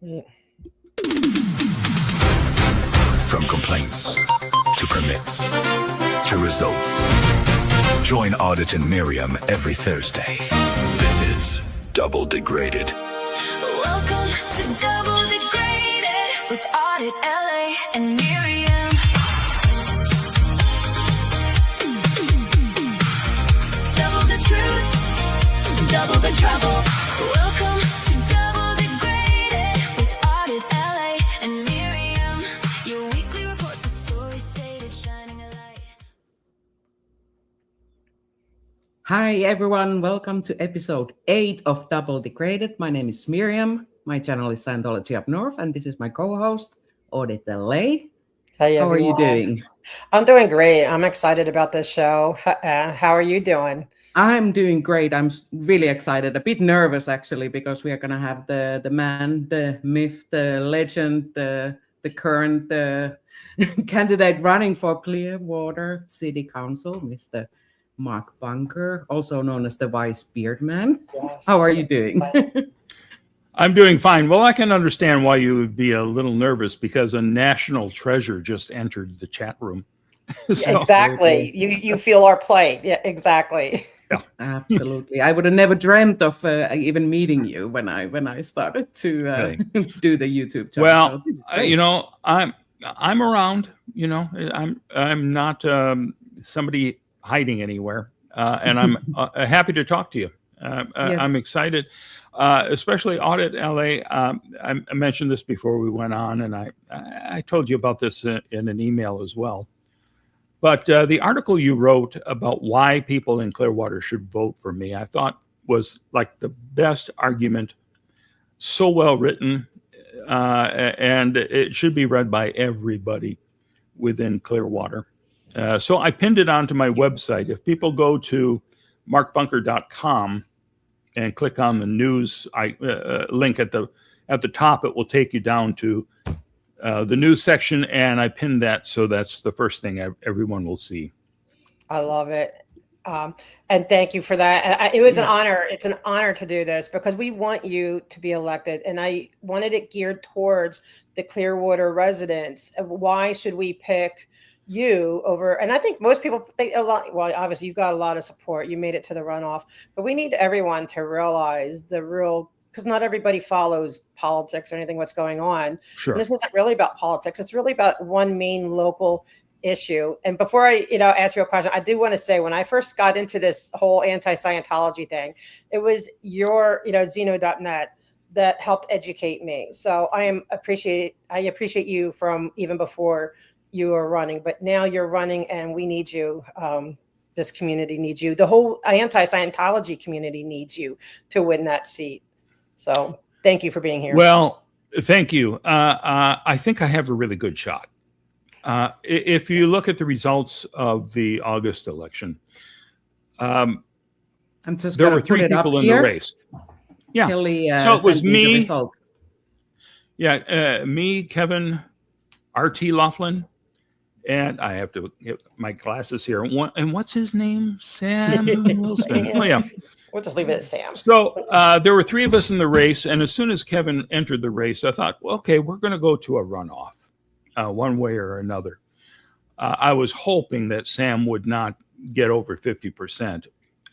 From complaints to permits to results. Join Audit and Miriam every Thursday. This is Double Degraded. Welcome to Double Degraded with Audit, LA, and Miriam. Double the truth, double the trouble. Welcome to Double Degraded with Audit, LA, and Miriam. Your weekly report, the story stated, shining a light. Hi everyone, welcome to episode 8 of Double Degraded. My name is Miriam. My channel is Scientology Up North, and this is my co-host, Audit LA. Hey, How are you everyone. doing? I'm doing great. I'm excited about this show. How are you doing? I'm doing great. I'm really excited, a bit nervous actually, because we are going to have the man, the myth, the legend, the current candidate running for Clearwater City Council, Mr. Mark Bunker, also known as the Vice Beard Man. Yes. How are you doing? I'm doing fine. Well, I can understand why you would be a little nervous because a national treasure just entered the chat room. So, Exactly. You feel our plight. Yeah, exactly. Absolutely. I would have never dreamt of even meeting you when I started to do the YouTube channel. well, So this is great. I'm around. I'm not somebody hiding anywhere, and I'm happy to talk to you. Yes. I'm excited, especially Audit LA. I mentioned this before we went on, and I told you about this in an email as well. But the article you wrote about why people in Clearwater should vote for me, I thought was like the best argument. So well written, and it should be read by everybody within Clearwater. So I pinned it onto my website. If people go to markbunker.com and click on the news link at the top, it will take you down to the news section, and I pinned that, so that's the first thing everyone will see. I love it. And thank you for that. It was an honor. It's an honor to do this because we want you to be elected. And I wanted it geared towards the Clearwater residents. Why should we pick you over? And I think most people think a lot. Well, obviously you've got a lot of support. You made it to the runoff, but we need everyone to realize the real, because not everybody follows politics or anything, what's going on. Sure. And this isn't really about politics. It's really about one main local issue. And before I, ask you a question, I do want to say when I first got into this whole anti-Scientology thing, it was your, Zeno.net that helped educate me. So I appreciate you from even before you were running, but now you're running and we need you. This community needs you. The whole anti-Scientology community needs you to win that seat. So thank you for being here. Well, thank you. I think I have a really good shot. If you look at the results of the August election, I'm just there gonna were three put it people up in here. the race. Yeah. Kelly, So it was sent me the me. results. Yeah, me, Kevin, R.T. Laughlin, and I have to get my glasses here. And what's his name? Sam Wilson. Oh, yeah. We'll just leave it at Sam. So there were three of us in the race, and as soon as Kevin entered the race, I thought, well, okay, we're going to go to a runoff, one way or another. I was hoping that Sam would not get over 50%.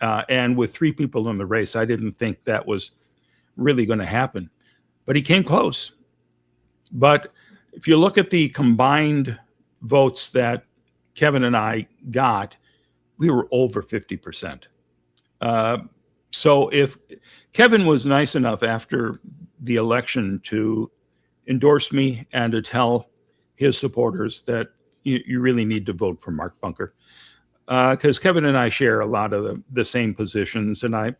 And with three people in the race, I didn't think that was really going to happen. But he came close. But if you look at the combined votes that Kevin and I got, we were over 50%. So if Kevin was nice enough after the election to endorse me and to tell his supporters that you really need to vote for Mark Bunker, because Kevin and I share a lot of the same positions, and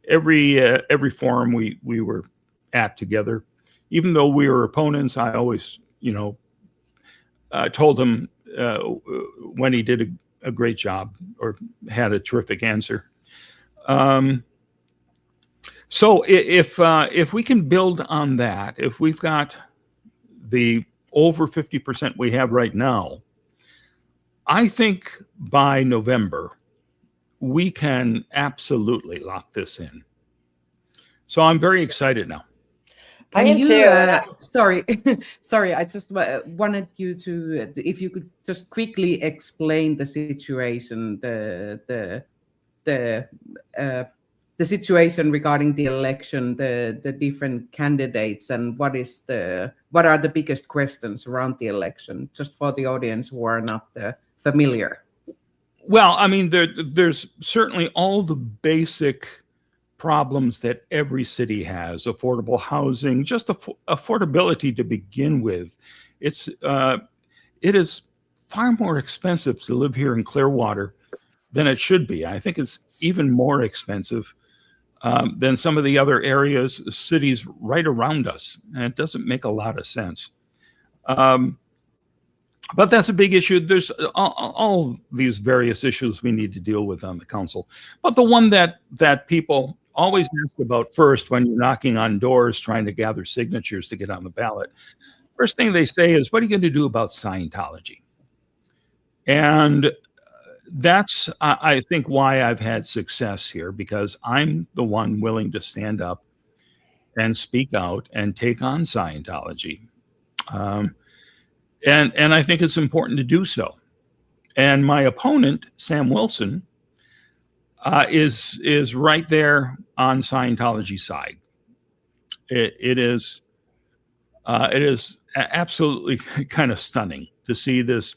every forum we were at together, even though we were opponents, I always told him when he did a great job or had a terrific answer. So if we can build on that, if we've got the over 50% we have right now, I think by November, we can absolutely lock this in. So I'm very excited now. I Can am you, too. And sorry, sorry, I just wanted you to, if you could just quickly explain the situation, the uh, the situation regarding the election, the different candidates, and what are the biggest questions around the election, just for the audience who are not familiar. Well, I mean, there's certainly all the basic problems that every city has: affordable housing, just affordability to begin with. It is far more expensive to live here in Clearwater than it should be. I think it's even more expensive than some of the other areas, cities right around us, and it doesn't make a lot of sense. But that's a big issue. There's all these various issues we need to deal with on the council. But the one that people always ask about first when you're knocking on doors trying to gather signatures to get on the ballot, first thing they say is, what are you going to do about Scientology? And that's, I think, why I've had success here, because I'm the one willing to stand up and speak out and take on Scientology. And I think it's important to do so. And my opponent, Sam Wilson, is right there on Scientology's side. It is absolutely kind of stunning to see this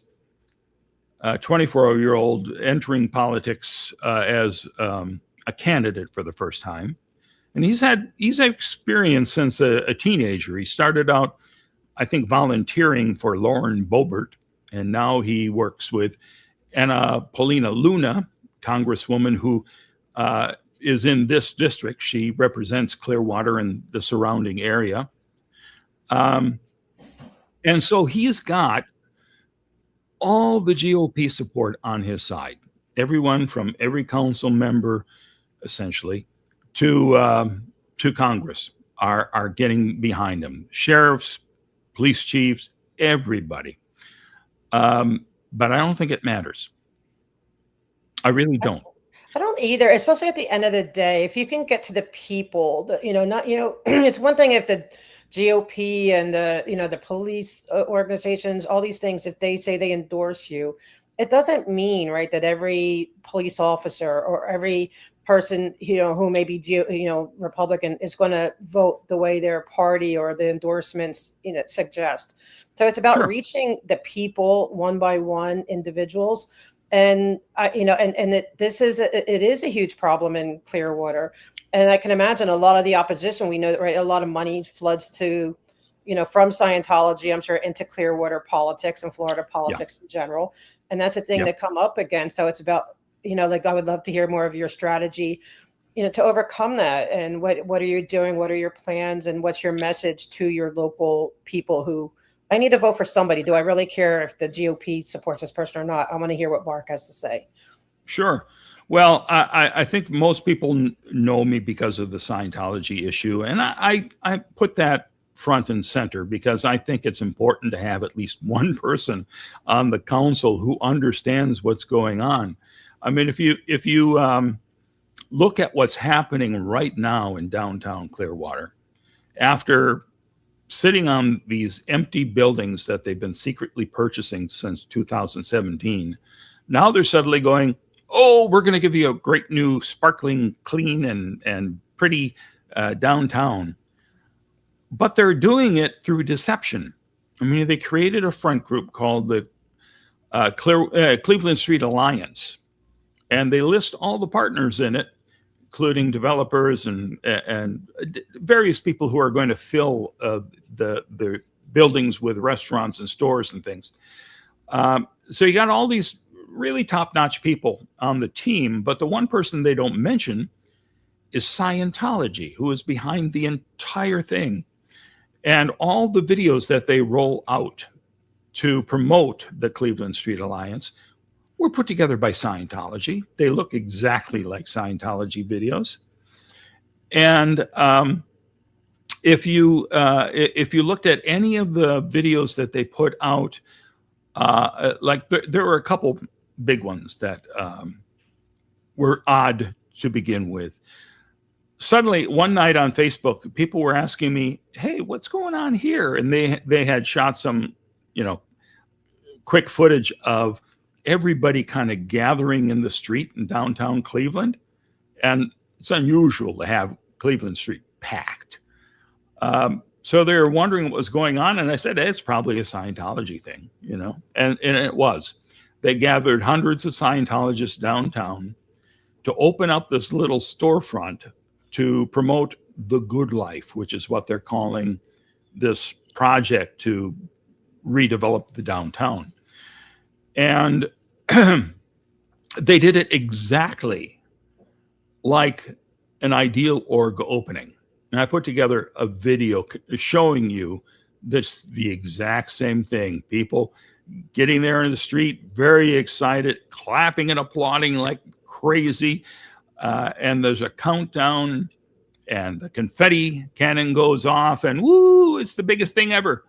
24-year-old entering politics as a candidate for the first time. And he's had experience since a teenager. He started out, I think, volunteering for Lauren Boebert, and now he works with Anna Paulina Luna, congresswoman who is in this district. She represents Clearwater and the surrounding area. And so he's got all the GOP support on his side. Everyone from every council member, essentially, to Congress are getting behind him. Sheriffs, police chiefs, everybody. But I don't think it matters. I really don't. I don't either, especially at the end of the day. If you can get to the people, it's one thing if the GOP and the police organizations, all these things, if they say they endorse you, it doesn't mean, right, that every police officer or every person, who may be, Republican is going to vote the way their party or the endorsements, suggest. So it's about reaching the people one by one, individuals. And it is a huge problem in Clearwater. And I can imagine a lot of the opposition, we know that, right, a lot of money floods to, from Scientology, I'm sure, into Clearwater politics and Florida politics in general. And that's a thing that come up again. So it's about, I would love to hear more of your strategy, to overcome that. And what are you doing? What are your plans? And what's your message to your local people who, I need to vote for somebody. Do I really care if the GOP supports this person or not? I want to hear what Mark has to say. Sure. Well, I think most people know me because of the Scientology issue. And I put that front and center because I think it's important to have at least one person on the council who understands what's going on. I mean, if you look at what's happening right now in downtown Clearwater, after sitting on these empty buildings that they've been secretly purchasing since 2017, now they're suddenly going, oh, we're going to give you a great new sparkling, clean, and pretty downtown. But they're doing it through deception. I mean, they created a front group called the Cleveland Street Alliance, and they list all the partners in it, including developers and various people who are going to fill the buildings with restaurants and stores and things. So you got all these really top-notch people on the team, but the one person they don't mention is Scientology, who is behind the entire thing. And all the videos that they roll out to promote the Cleveland Street Alliance were put together by Scientology. They look exactly like Scientology videos. And if you looked at any of the videos that they put out, there were a couple big ones that were odd to begin with. suddenly one night on Facebook, people were asking me, "Hey, what's going on here?" And they had shot some, quick footage of everybody kind of gathering in the street in downtown Cleveland, and it's unusual to have Cleveland Street packed. So they were wondering what was going on, and I said, it's probably a Scientology thing, and it was. They gathered hundreds of Scientologists downtown to open up this little storefront to promote the good life, which is what they're calling this project to redevelop the downtown. And they did it exactly like an ideal org opening. And I put together a video showing you the exact same thing. People getting there in the street, very excited, clapping and applauding like crazy. And there's a countdown, and the confetti cannon goes off, and woo, it's the biggest thing ever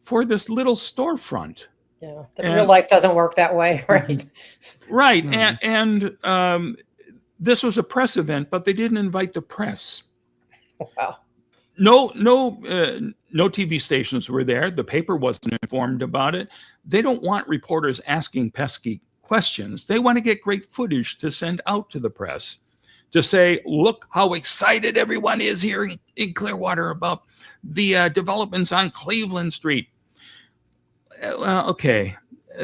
for this little storefront. Yeah, real life doesn't work that way, right? Right. And this was a press event, but they didn't invite the press. Wow. No TV stations were there. The paper wasn't informed about it. They don't want reporters asking pesky questions. They want to get great footage to send out to the press to say, look how excited everyone is here in Clearwater about the developments on Cleveland Street. Well, okay,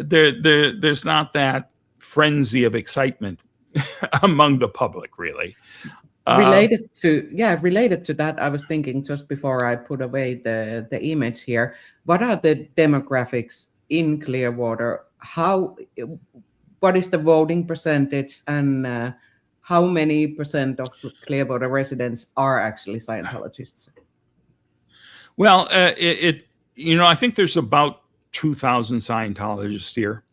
there's not that frenzy of excitement among the public, really. Related to that, I was thinking just before I put away the image here, what are the demographics in Clearwater? What is the voting percentage, and how many percent of Clearwater residents are actually Scientologists? Well, I think there's about 2,000 Scientologists here,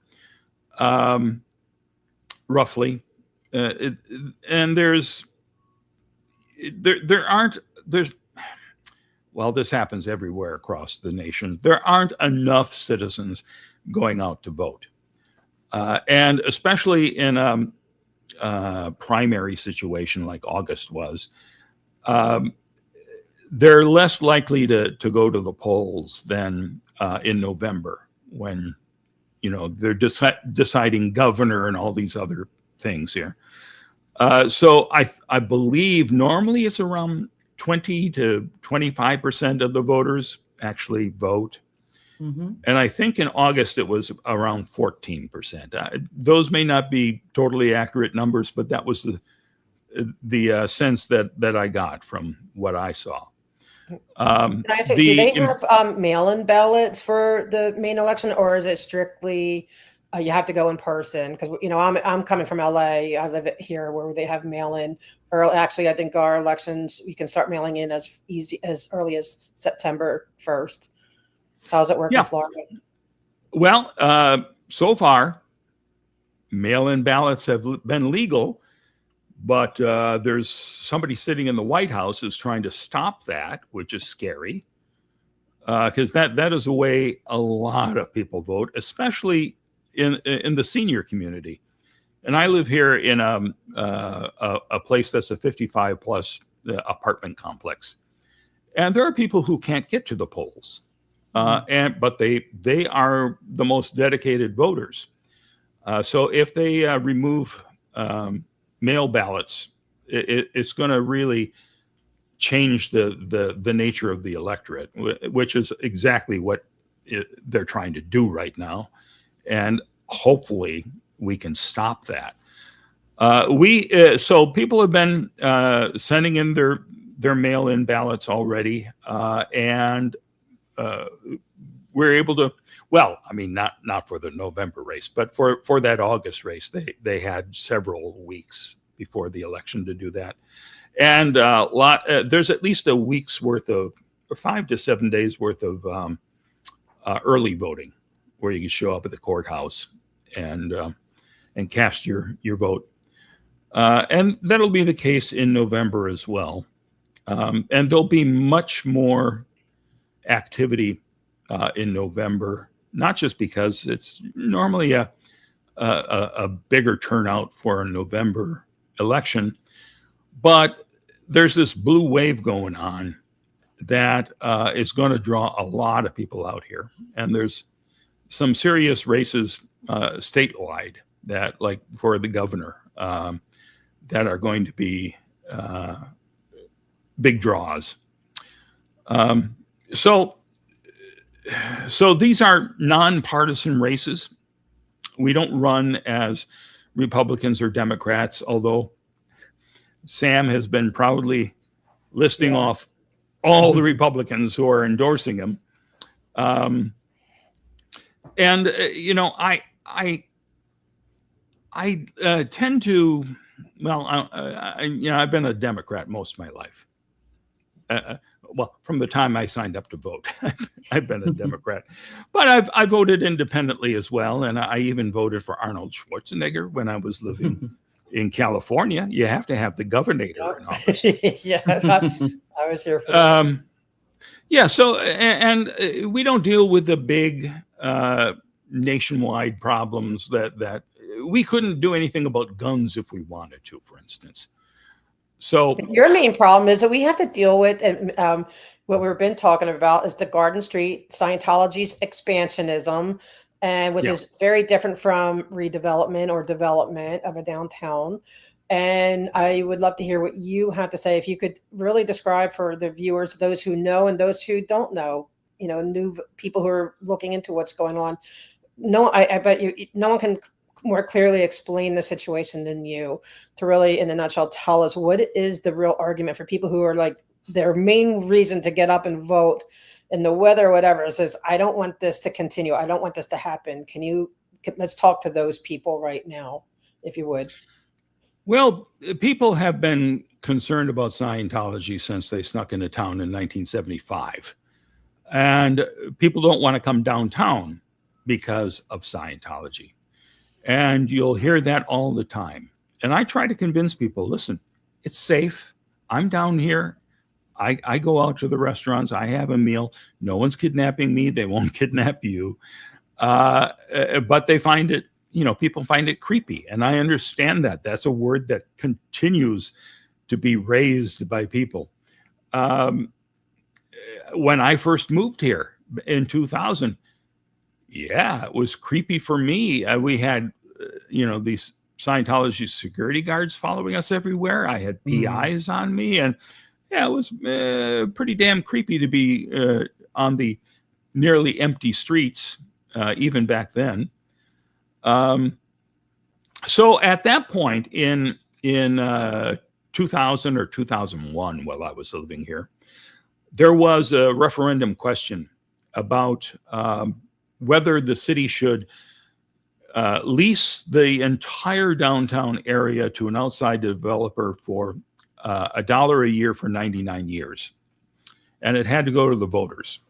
roughly, and this happens everywhere across the nation. There aren't enough citizens going out to vote. And especially in a primary situation like August was, they're less likely to go to the polls than in November, when, they're deciding governor and all these other things here. So I believe normally it's around 20 to 25% of the voters actually vote. Mm-hmm. And I think in August it was around 14%. Those may not be totally accurate numbers, but that was the sense that I got from what I saw. Can I ask you, do they have mail-in ballots for the main election, or is it strictly you have to go in person? Because I'm coming from LA. I live here where they have mail-in. Or actually, I think our elections you can start mailing in as early as September 1st. How's it work in Florida? Well, so far, mail-in ballots have been legal, but there's somebody sitting in the White House who's trying to stop that, which is scary, because that is the way a lot of people vote, especially in the senior community. And I live here in a place that's a 55 plus apartment complex, and there are people who can't get to the polls. But they are the most dedicated voters. So if they remove mail ballots, it's going to really change the nature of the electorate, which is exactly what they're trying to do right now. And hopefully we can stop that. So people have been sending in their mail-in ballots already, and we're able to, not for the November race, but for that August race, they had several weeks before the election to do that. And there's at least a week's worth of, or 5 to 7 days worth of early voting, where you can show up at the courthouse and cast your vote. And that'll be the case in November as well. And there'll be much more activity in November, not just because it's normally a bigger turnout for a November election, but there's this blue wave going on that is going to draw a lot of people out here. And there's some serious races statewide that, like for the governor, that are going to be big draws. So these are nonpartisan races. We don't run as Republicans or Democrats, although Sam has been proudly listing off all the Republicans who are endorsing him. I tend to, I've been a Democrat most of my life. Well, from the time I signed up to vote, I've been a Democrat, but I voted independently as well. And I even voted for Arnold Schwarzenegger when I was living in California. You have to have the governor in office. Yeah, I was here for that. So, and we don't deal with the big nationwide problems that we couldn't do anything about guns if we wanted to, for instance. So your main problem is that we have to deal with, and what we've been talking about is the Garden Street Scientology's expansionism, and which is very different from redevelopment or development of a downtown. And I would love to hear what you have to say. If you could really describe for the viewers, those who know and those who don't know, new people who are looking into what's going on. No, I bet you no one can more clearly explain the situation than you, to really, in a nutshell, tell us what is the real argument for people who are like their main reason to get up and vote in the weather or whatever says, I don't want this to continue. I don't want this to happen. Let's talk to those people right now, if you would. Well, people have been concerned about Scientology since they snuck into town in 1975. And people don't want to come downtown because of Scientology. And you'll hear that all the time. And I try to convince people, listen, it's safe. I'm down here. I go out to the restaurants. I have a meal. No one's kidnapping me. They won't kidnap you. But they find it, people find it creepy. And I understand that. That's a word that continues to be raised by people. When I first moved here in 2000, it was creepy for me. We had, these Scientology security guards following us everywhere. I had PIs on me, and it was pretty damn creepy to be on the nearly empty streets, even back then. So at that point in 2000 or 2001, while I was living here, there was a referendum question about whether the city should lease the entire downtown area to an outside developer for $1 a year for 99 years. And it had to go to the voters.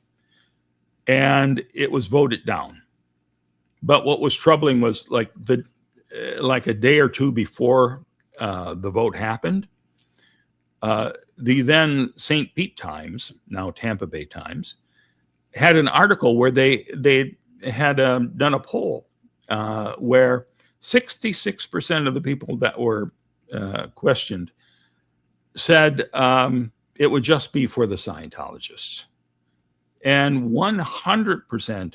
And it was voted down. But what was troubling was like a day or two before the vote happened, the then St. Pete Times, now Tampa Bay Times, had an article where they had done a poll where 66% of the people that were questioned said it would just be for the Scientologists. And 100%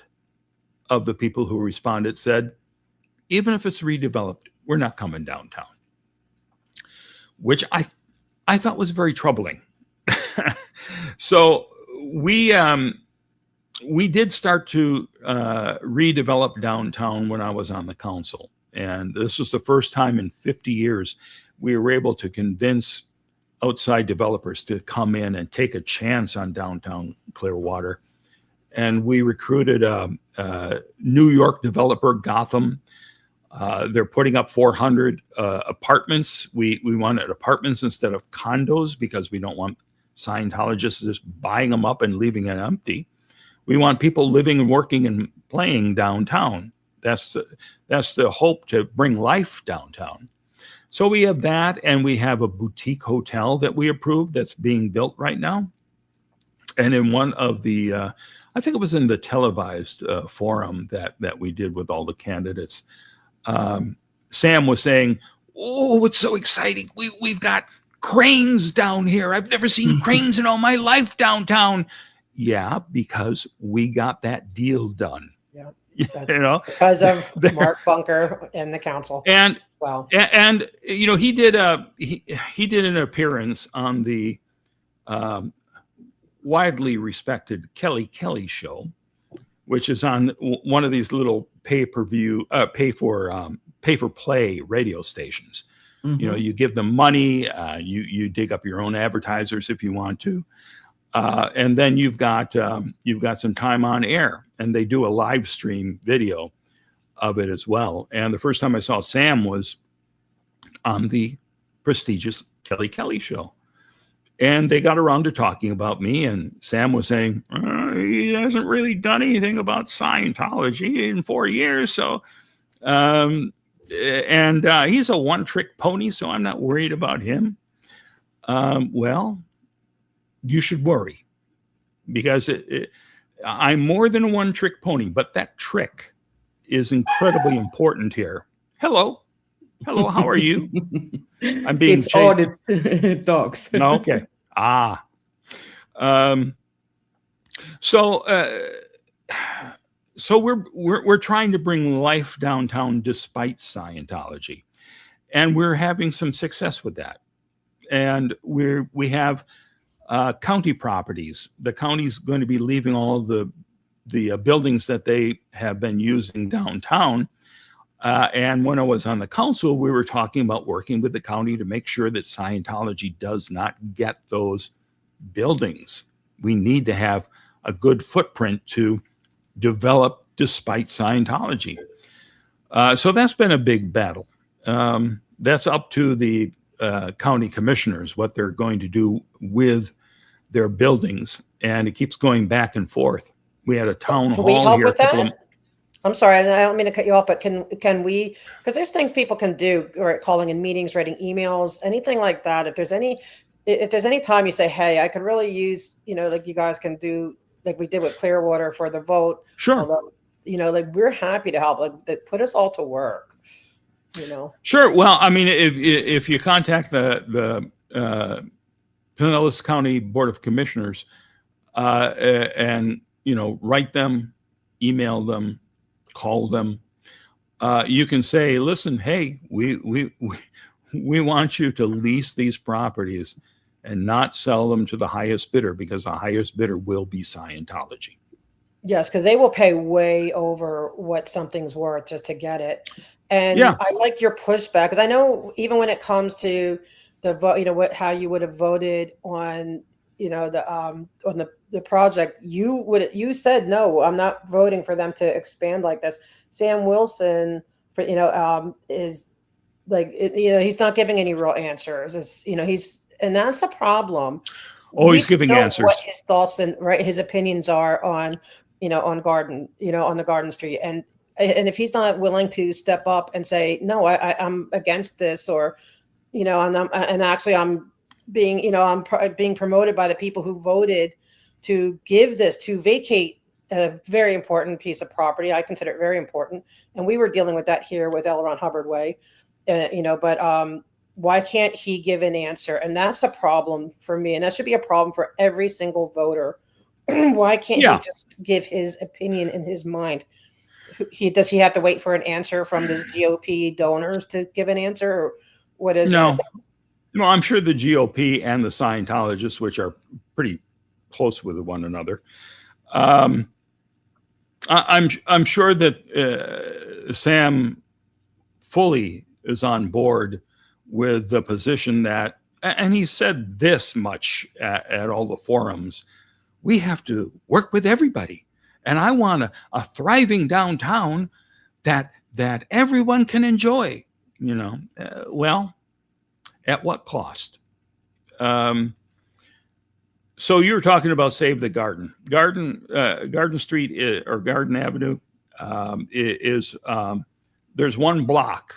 of the people who responded said, even if it's redeveloped, we're not coming downtown, which I thought was very troubling. So we did start to redevelop downtown when I was on the council. And this was the first time in 50 years we were able to convince outside developers to come in and take a chance on downtown Clearwater. And we recruited a New York developer, Gotham. They're putting up 400 apartments. We wanted apartments instead of condos because we don't want Scientologists just buying them up and leaving it empty. We want people living and working and playing downtown. That's the hope, to bring life downtown. So we have that, and we have a boutique hotel that we approved that's being built right now. And in one of the, I think it was in the televised forum that we did with all the candidates, Sam was saying, "Oh, it's so exciting! We've got cranes down here. I've never seen cranes in all my life downtown. Yeah, because we got that deal done. Yeah. You know, Because of Mark Bunker and the council. and Wow. and you know, he did an appearance on the widely respected Kelly show, which is on one of these little pay for play radio stations. Mhm. You know, you give them money, you dig up your own advertisers if you want to, and then you've got some time on air, and they do a live stream video of it as well. And the first time I saw Sam was on the prestigious Kelly show, and they got around to talking about me, and Sam was saying he hasn't really done anything about Scientology in 4 years, so he's a one-trick pony, so I'm not worried about him. Well, you should worry, because I'm more than a one-trick pony, but that trick is incredibly important here. Hello, how are you? I'm being It's Audit's dogs. No, okay. So we're trying to bring life downtown despite Scientology, and we're having some success with that. And we have county properties. The county's going to be leaving all of the buildings that they have been using downtown. And when I was on the council, we were talking about working with the county to make sure that Scientology does not get those buildings. We need to have a good footprint to develop despite Scientology. So that's been a big battle. That's up to the county commissioners, what they're going to do with their buildings. And it keeps going back and forth. We had a town Can we hall help here. with that? I'm sorry, I don't mean to cut you off, but can we, because there's things people can do, or calling in meetings, writing emails, anything like that. If there's any time you say, hey, I could really use, like you guys can do, like we did with Clearwater for the vote. Sure. Although, like we're happy to help, like put us all to work, Sure. Well, I mean, if you contact the Pinellas County Board of Commissioners and, write them, email them, call them, you can say, listen, hey, we want you to lease these properties and not sell them to the highest bidder, because the highest bidder will be Scientology. Yes, because they will pay way over what something's worth just to get it. And Yeah. I like your pushback, because I know even when it comes to the vote, how you would have voted on, the project, you said, no, I'm not voting for them to expand like this. Sam Wilson, is like, he's not giving any real answers. And that's a problem. Oh, he's We giving know answers. What his thoughts and his opinions are on, on Garden, on the Garden Street. And if he's not willing to step up and say, no, I'm against this, or, I'm being, I'm being promoted by the people who voted to give this, to vacate a very important piece of property. I consider it very important. And we were dealing with that here with L. Ron Hubbard Way, but why can't he give an answer? And that's a problem for me. And that should be a problem for every single voter. Why can't he just give his opinion in his mind? Does he have to wait for an answer from his GOP donors to give an answer? Or what is No, I'm sure the GOP and the Scientologists, which are pretty close with one another, I'm sure that Sam fully is on board with the position that, and he said this much at all the forums, we have to work with everybody. And I want a thriving downtown that everyone can enjoy, well, at what cost? So you were talking about Save the Garden. Garden Street or Garden Avenue is there's one block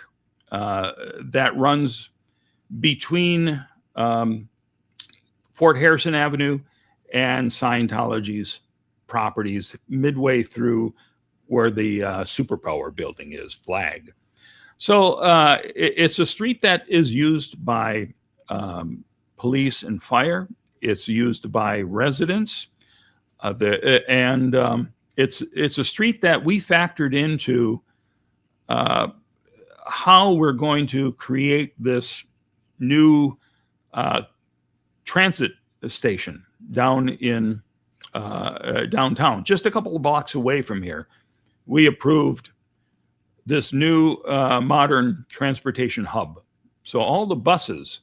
that runs between Fort Harrison Avenue and Scientology's properties, midway through where the Superpower building is, Flag. So it's a street that is used by police and fire. It's used by residents. It's a street that we factored into how we're going to create this new transit station down in downtown, just a couple of blocks away from here. We approved this new modern transportation hub. So all the buses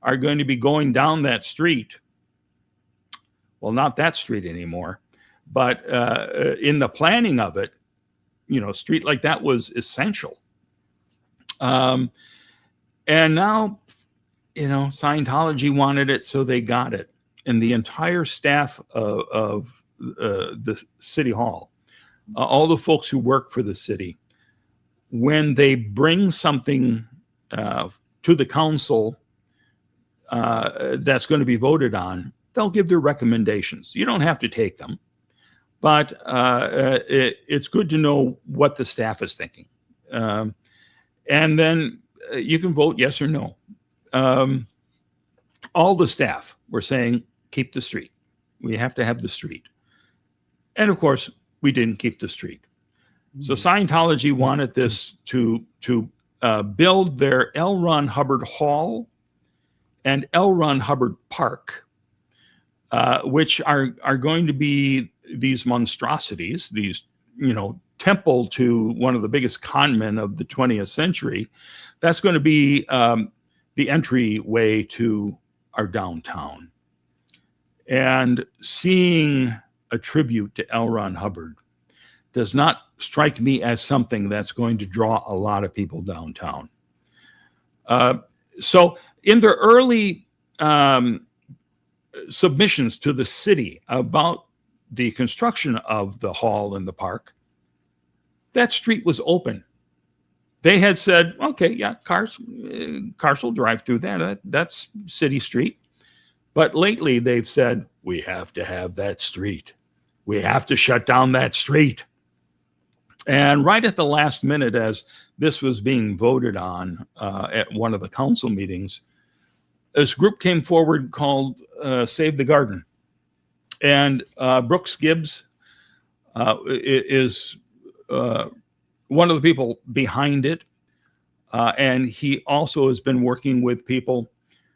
are going to be going down that street. Well, not that street anymore, but in the planning of it, a street like that was essential. And now, Scientology wanted it, so they got it. And the entire staff of the city hall, all the folks who work for the city, when they bring something to the council that's going to be voted on, they'll give their recommendations. You don't have to take them, but it's good to know what the staff is thinking. And then you can vote yes or no. All the staff were saying, keep the street. We have to have the street. And of course, we didn't keep the street. So Scientology wanted this to build their L. Ron Hubbard Hall and L. Ron Hubbard Park, which are going to be these monstrosities, these, temple to one of the biggest con men of the 20th century. That's going to be the entryway to our downtown. And seeing a tribute to L. Ron Hubbard does not strike me as something that's going to draw a lot of people downtown. So in the early submissions to the city about the construction of the hall and the park, that street was open. They had said, okay, yeah, cars will drive through that. That's city street. But lately they've said, we have to have that street. We have to shut down that street. And right at the last minute, as this was being voted on at one of the council meetings, this group came forward called Save the Garden. And Brooks Gibbs is one of the people behind it. And he also has been working with people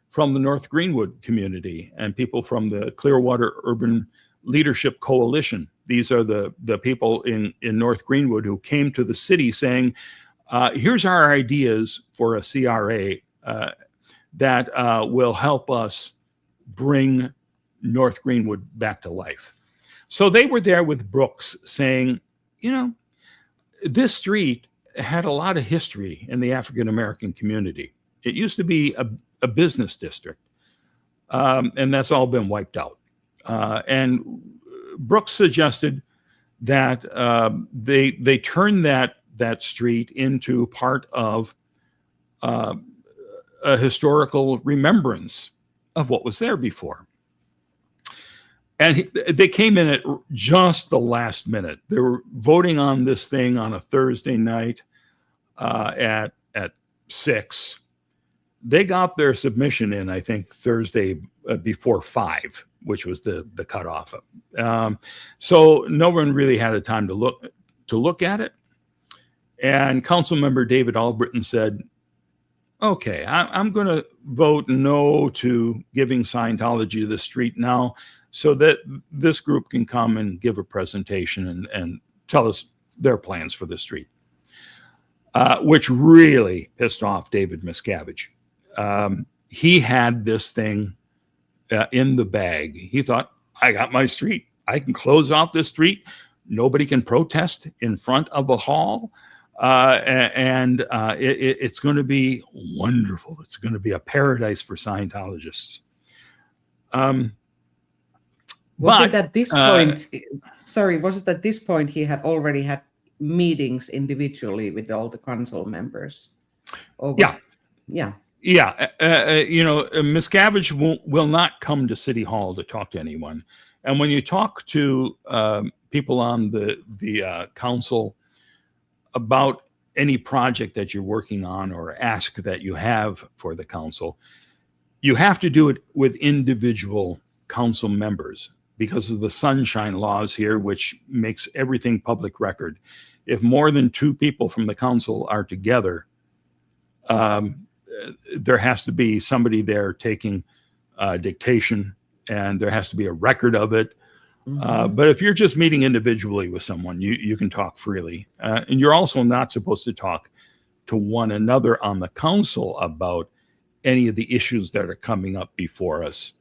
from the North Greenwood community and people from the Clearwater Urban Leadership Coalition. These are the people in North Greenwood who came to the city saying, here's our ideas for a CRA that will help us bring North Greenwood back to life. So they were there with Brooks saying, this street had a lot of history in the African-American community. It used to be a business district, and that's all been wiped out. And Brooks suggested that they turn that street into part of a historical remembrance of what was there before. And they came in at just the last minute. They were voting on this thing on a Thursday night at 6. They got their submission in, I think, Thursday before 5, which was the cutoff. So no one really had a time to look at it. And Councilmember David Albritton said, okay, I'm going to vote no to giving Scientology the street now, so that this group can come and give a presentation and tell us their plans for the street, which really pissed off David Miscavige. He had this thing in the bag. He thought, I got my street. I can close off this street. Nobody can protest in front of the hall. And it's going to be wonderful. It's going to be a paradise for Scientologists. Was it at this point he had already had meetings individually with all the council members? Yeah. Miscavige will not come to City Hall to talk to anyone. And when you talk to people on the council about any project that you're working on or ask that you have for the council, you have to do it with individual council members because of the sunshine laws here, which makes everything public record. If more than 2 people from the council are together, there has to be somebody there taking dictation, and there has to be a record of it. But if you're just meeting individually with someone, you can talk freely. And you're also not supposed to talk to one another on the council about any of the issues that are coming up before us.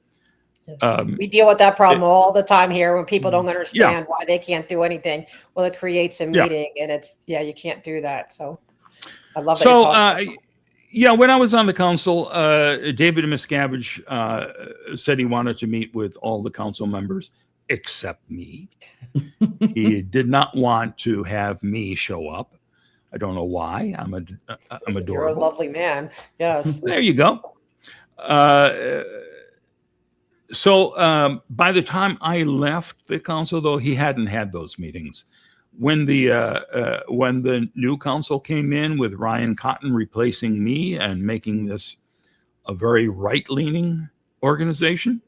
We deal with that problem all the time here when people don't understand why they can't do anything. Well, it creates a meeting, and it's, you can't do that. So I love that. So, when I was on the council, David Miscavige said he wanted to meet with all the council members except me. He did not want to have me show up. I don't know why. I'm adorable. You're a lovely man. Yes. There you go. So by the time I left the council, though, he hadn't had those meetings. When the new council came in with Ryan Cotton replacing me and making this a very right-leaning organization,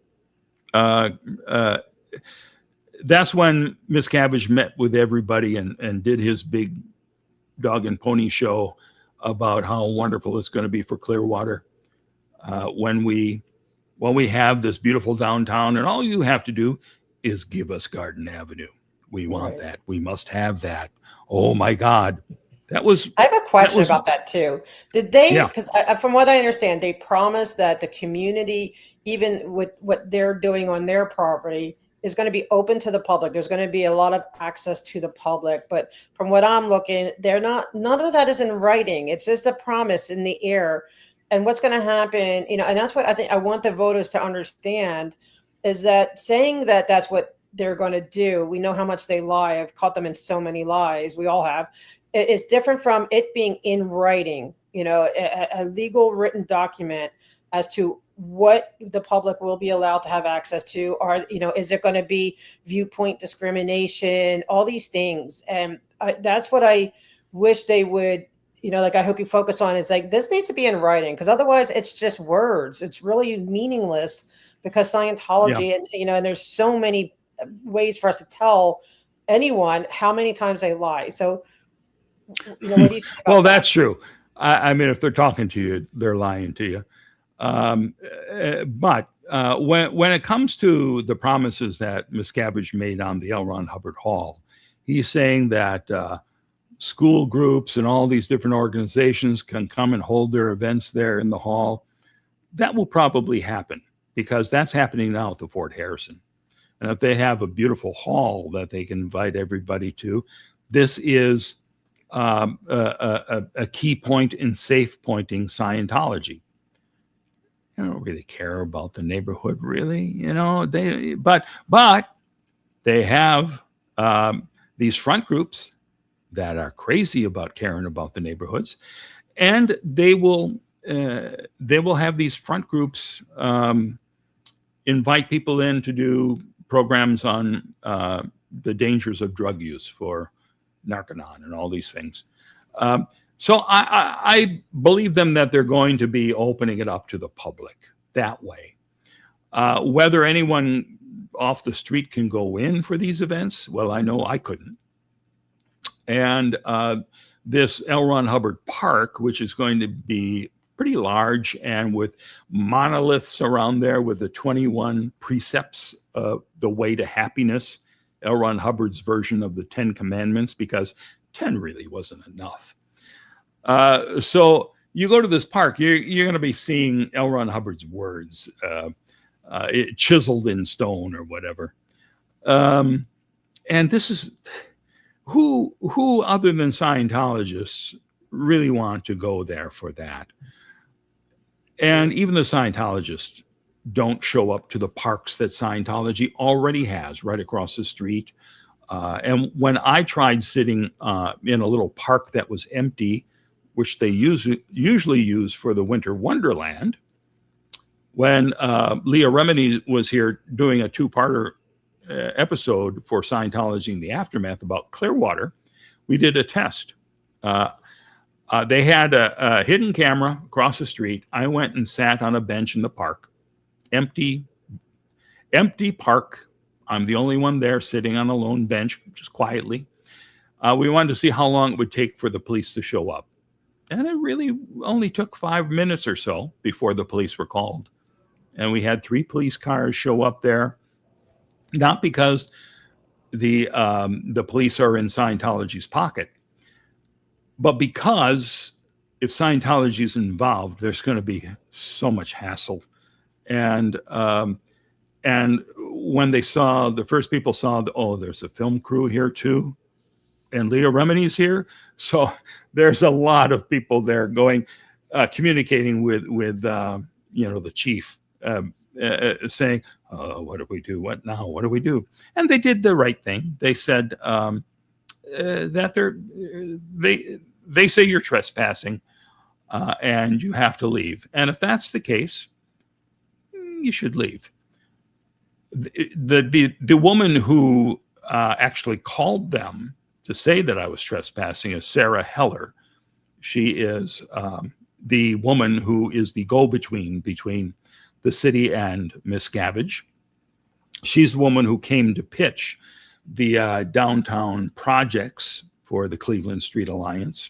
that's when Miscavige met with everybody and did his big dog and pony show about how wonderful it's going to be for Clearwater when we have this beautiful downtown, and all you have to do is give us Garden Avenue. We want that. We must have that. Oh my God. I have a question about that too. Did they, because from what I understand, they promised that the community, even with what they're doing on their property, is going to be open to the public. There's going to be a lot of access to the public. But from what I'm looking, none of that is in writing. It's just a promise in the air. And what's going to happen, and that's what I think I want the voters to understand, is that saying that that's what they're going to do. We know how much they lie. I've caught them in so many lies. We all have. It's different from it being in writing, a legal written document as to what the public will be allowed to have access to. Or, is it going to be viewpoint discrimination, all these things. And that's what I wish they would, I hope you focus on, is like, this needs to be in writing, because otherwise it's just words. It's really meaningless, because Scientology and there's so many ways for us to tell anyone how many times they lie. So, what do you say about well, that? that's true. I mean, if they're talking to you, they're lying to you. But when it comes to the promises that Miscavige made on the L. Ron Hubbard Hall, he's saying that school groups and all these different organizations can come and hold their events there in the hall. That will probably happen, because that's happening now at the Fort Harrison. And if they have a beautiful hall that they can invite everybody to, this is a key point in safe pointing Scientology. I don't really care about the neighborhood, really, but they have these front groups that are crazy about caring about the neighborhoods, and they will have these front groups invite people in to do programs on the dangers of drug use for Narconon and all these things. So I believe them that they're going to be opening it up to the public that way. Whether anyone off the street can go in for these events, well, I know I couldn't. And this L. Ron Hubbard Park, which is going to be pretty large and with monoliths around there with the 21 precepts of the way to happiness, L. Ron Hubbard's version of the 10 Commandments, because 10 really wasn't enough. So you go to this park, you're going to be seeing L. Ron Hubbard's words, chiseled in stone or whatever. And this is who other than Scientologists really want to go there for that? And even the Scientologists don't show up to the parks that Scientology already has right across the street. And when I tried sitting in a little park that was empty, which they usually use for the Winter Wonderland, when Leah Remini was here doing a 2-parter episode for Scientology in the Aftermath about Clearwater, we did a test. They had a hidden camera across the street. I went and sat on a bench in the park, empty park. I'm the only one there sitting on a lone bench, just quietly. We wanted to see how long it would take for the police to show up. And it really only took 5 minutes or so before the police were called. And we had 3 police cars show up there, not because the police are in Scientology's pocket, but because if Scientology is involved, there's going to be so much hassle. And when they saw, the first people saw, there's a film crew here too, and Leah Remini's here. So there's a lot of people there going, communicating with the chief, saying, what do we do? What now? What do we do? And they did the right thing. They said that they say you're trespassing and you have to leave. And if that's the case, you should leave. The woman who actually called them to say that I was trespassing is Sarah Heller. She is the woman who is the go-between between the city and Miscavige. She's the woman who came to pitch the downtown projects for the Cleveland Street Alliance.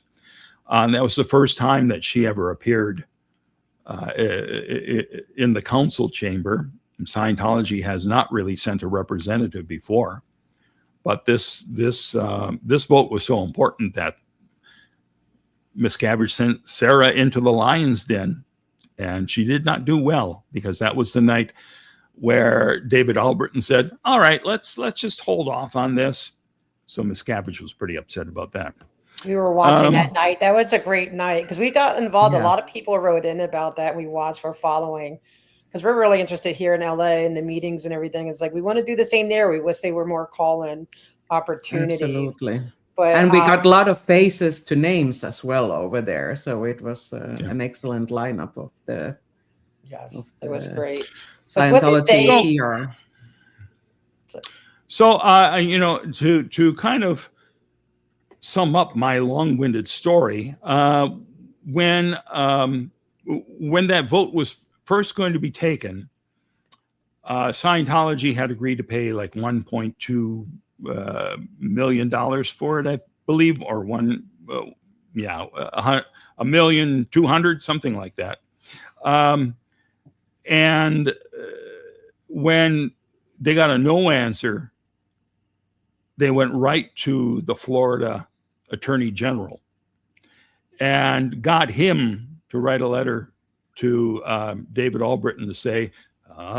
And that was the first time that she ever appeared in the council chamber. Scientology has not really sent a representative before, but this vote was so important that Miscavige sent Sarah into the lion's den, and she did not do well, because that was the night where David Albritton said, all right, let's just hold off on this. So Miscavige was pretty upset about that. We were watching that night. That was a great night because we got involved. Yeah. A lot of people wrote in about that. We watched, we're following, because we're really interested here in LA and the meetings and everything. It's like we want to do the same there. We wish they were more call-in opportunities. Absolutely. But, And we got a lot of faces to names as well over there. So it was an excellent lineup of the yes, it was great. So what did Scientology PR. So, to kind of sum up my long-winded story, when that vote was first going to be taken, Scientology had agreed to pay like $1.2 million for it, I believe, or $1,200,000, something like that. And when they got a no answer, they went right to the Florida Attorney General and got him to write a letter to David Albritton to say,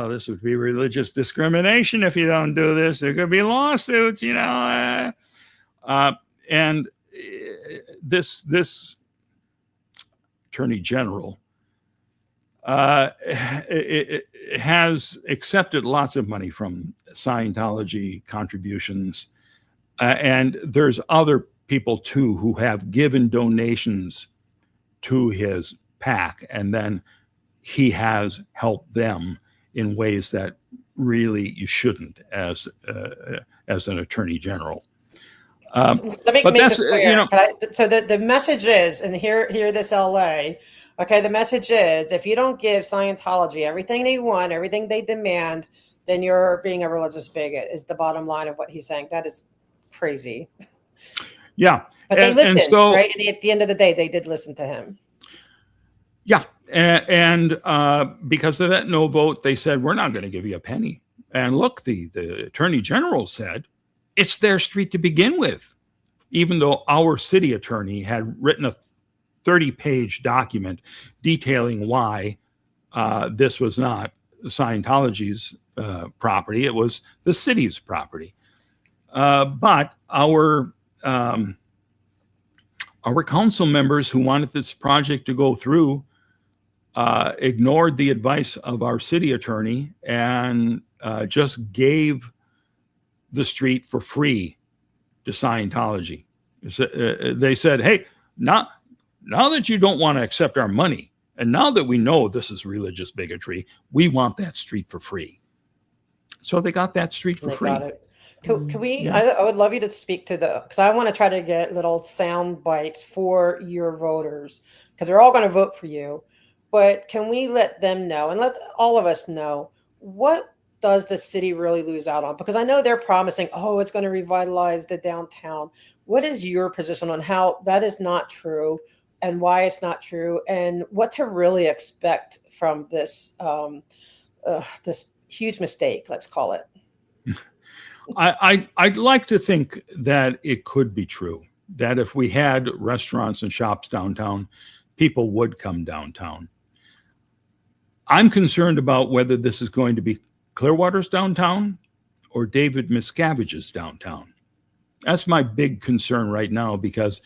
this would be religious discrimination if you don't do this. There could be lawsuits, and this Attorney General it has accepted lots of money from Scientology contributions. And there's other people too who have given donations to his PAC, and then he has helped them in ways that really you shouldn't as an attorney general. Let me make this clear. So the message is, and hear this, LA. Okay, the message is, if you don't give Scientology everything they want, everything they demand, then you're being a religious bigot. Is the bottom line of what he's saying. That is crazy. Yeah, but they listened, right? And at the end of the day, they did listen to him. Yeah, and because of that no vote, they said, we're not going to give you a penny. And look, the attorney general said it's their street to begin with, even though our city attorney had written a 30-page document detailing why this was not Scientology's property. It was the city's property. But our council members who wanted this project to go through ignored the advice of our city attorney and just gave the street for free to Scientology. They said, hey, now that you don't want to accept our money, and now that we know this is religious bigotry, we want that street for free. So they got that street for free. Got it. Can we? I would love you to speak to because I want to try to get little sound bites for your voters because they're all going to vote for you. But can we let them know and let all of us know what does the city really lose out on? Because I know they're promising, oh, it's going to revitalize the downtown. What is your position on how that is not true and why it's not true and what to really expect from this this huge mistake, let's call it? I'd like to think that it could be true, that if we had restaurants and shops downtown, people would come downtown. I'm concerned about whether this is going to be Clearwater's downtown or David Miscavige's downtown. That's my big concern right now because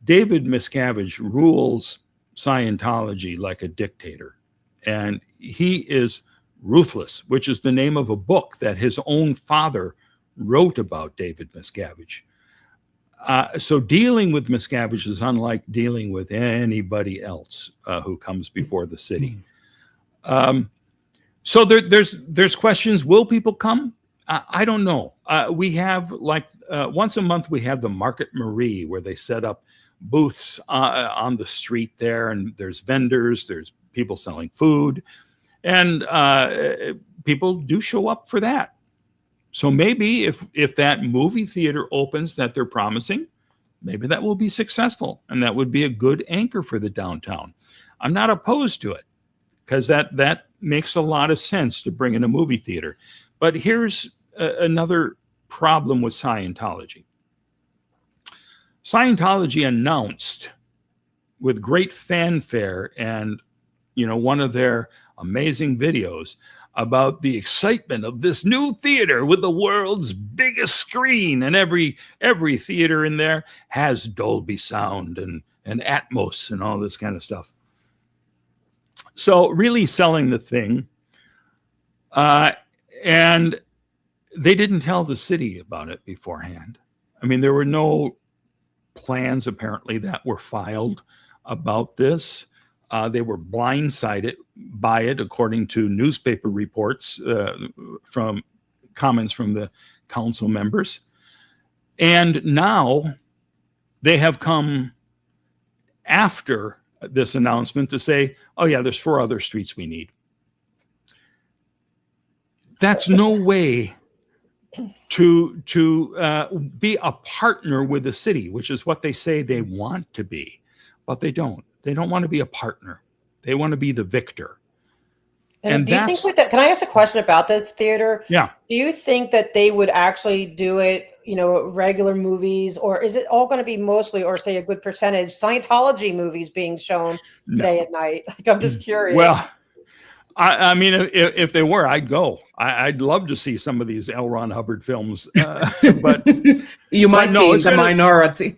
David Miscavige rules Scientology like a dictator. And he is ruthless, which is the name of a book that his own father wrote about David Miscavige. So dealing with Miscavige is unlike dealing with anybody else who comes before the city. So there's questions. Will people come? I don't know. We have once a month we have the Market Marie where they set up booths on the street there, and there's vendors, there's people selling food, and people do show up for that. So maybe if that movie theater opens that they're promising, maybe that will be successful, and that would be a good anchor for the downtown. I'm not opposed to it because that makes a lot of sense to bring in a movie theater. But here's another problem with Scientology. Scientology announced with great fanfare and one of their amazing videos about the excitement of this new theater with the world's biggest screen, and every theater in there has Dolby sound and Atmos and all this kind of stuff. So really selling the thing, and they didn't tell the city about it beforehand. I mean, there were no plans apparently that were filed about this. They were blindsided by it, according to newspaper reports from comments from the council members. And now they have come after this announcement to say, oh yeah, there's 4 other streets we need. That's no way to be a partner with the city, which is what they say they want to be, but they don't. They don't want to be a partner. They want to be the victor. And do you think with that, can I ask a question about the theater? Yeah. Do you think that they would actually do it, regular movies, or is it all going to be mostly, or say a good percentage, Scientology movies being shown day and night? Like, I'm just curious. Well, I mean, if they were, I'd go. I'd love to see some of these L. Ron Hubbard films, but you might be in the minority.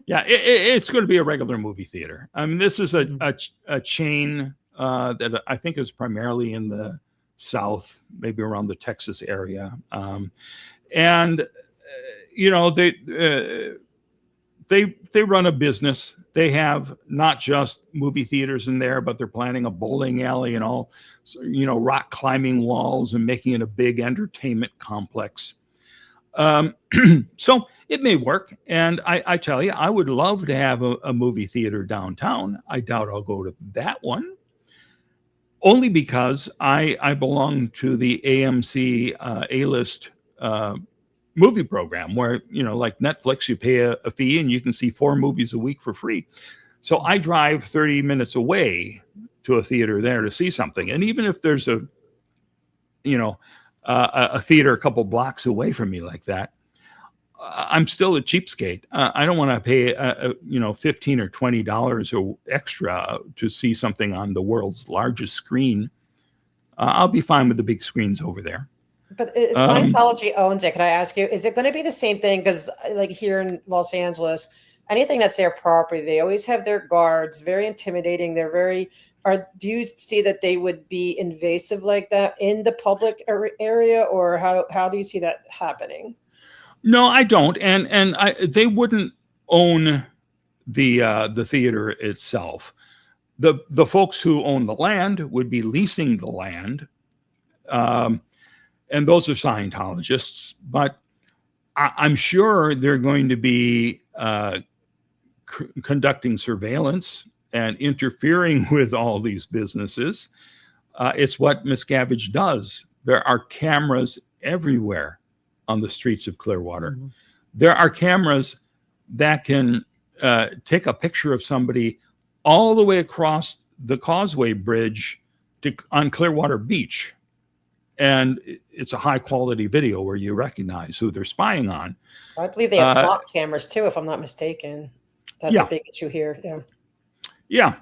Yeah, it's going to be a regular movie theater. I mean, this is a chain that I think is primarily in the South, maybe around the Texas area, and they run a business. They have not just movie theaters in there, but they're planning a bowling alley and all, rock climbing walls and making it a big entertainment complex. So it may work. And I tell you, I would love to have a movie theater downtown. I doubt I'll go to that one. Only because I belong to the AMC A-list movie program where, like Netflix, you pay a fee and you can see 4 movies a week for free. So I drive 30 minutes away to a theater there to see something. And even if there's a theater a couple blocks away from me like that, I'm still a cheapskate. I don't want to pay, $15 or $20 or extra to see something on the world's largest screen. I'll be fine with the big screens over there. But if Scientology owns it, can I ask you, is it going to be the same thing? Because like here in Los Angeles, anything that's their property, they always have their guards, very intimidating. They're do you see that they would be invasive like that in the public area, or how do you see that happening? No, I don't. And they wouldn't own the theater itself. The folks who own the land would be leasing the land. and those are Scientologists, but I'm sure they're going to be conducting surveillance and interfering with all these businesses. It's what Miscavige does. There are cameras everywhere on the streets of Clearwater. Mm-hmm. There are cameras that can take a picture of somebody all the way across the Causeway Bridge on Clearwater Beach. And it's a high quality video where you recognize who they're spying on. I believe they have flock cameras too, if I'm not mistaken. That's a big issue here. Yeah. Yeah.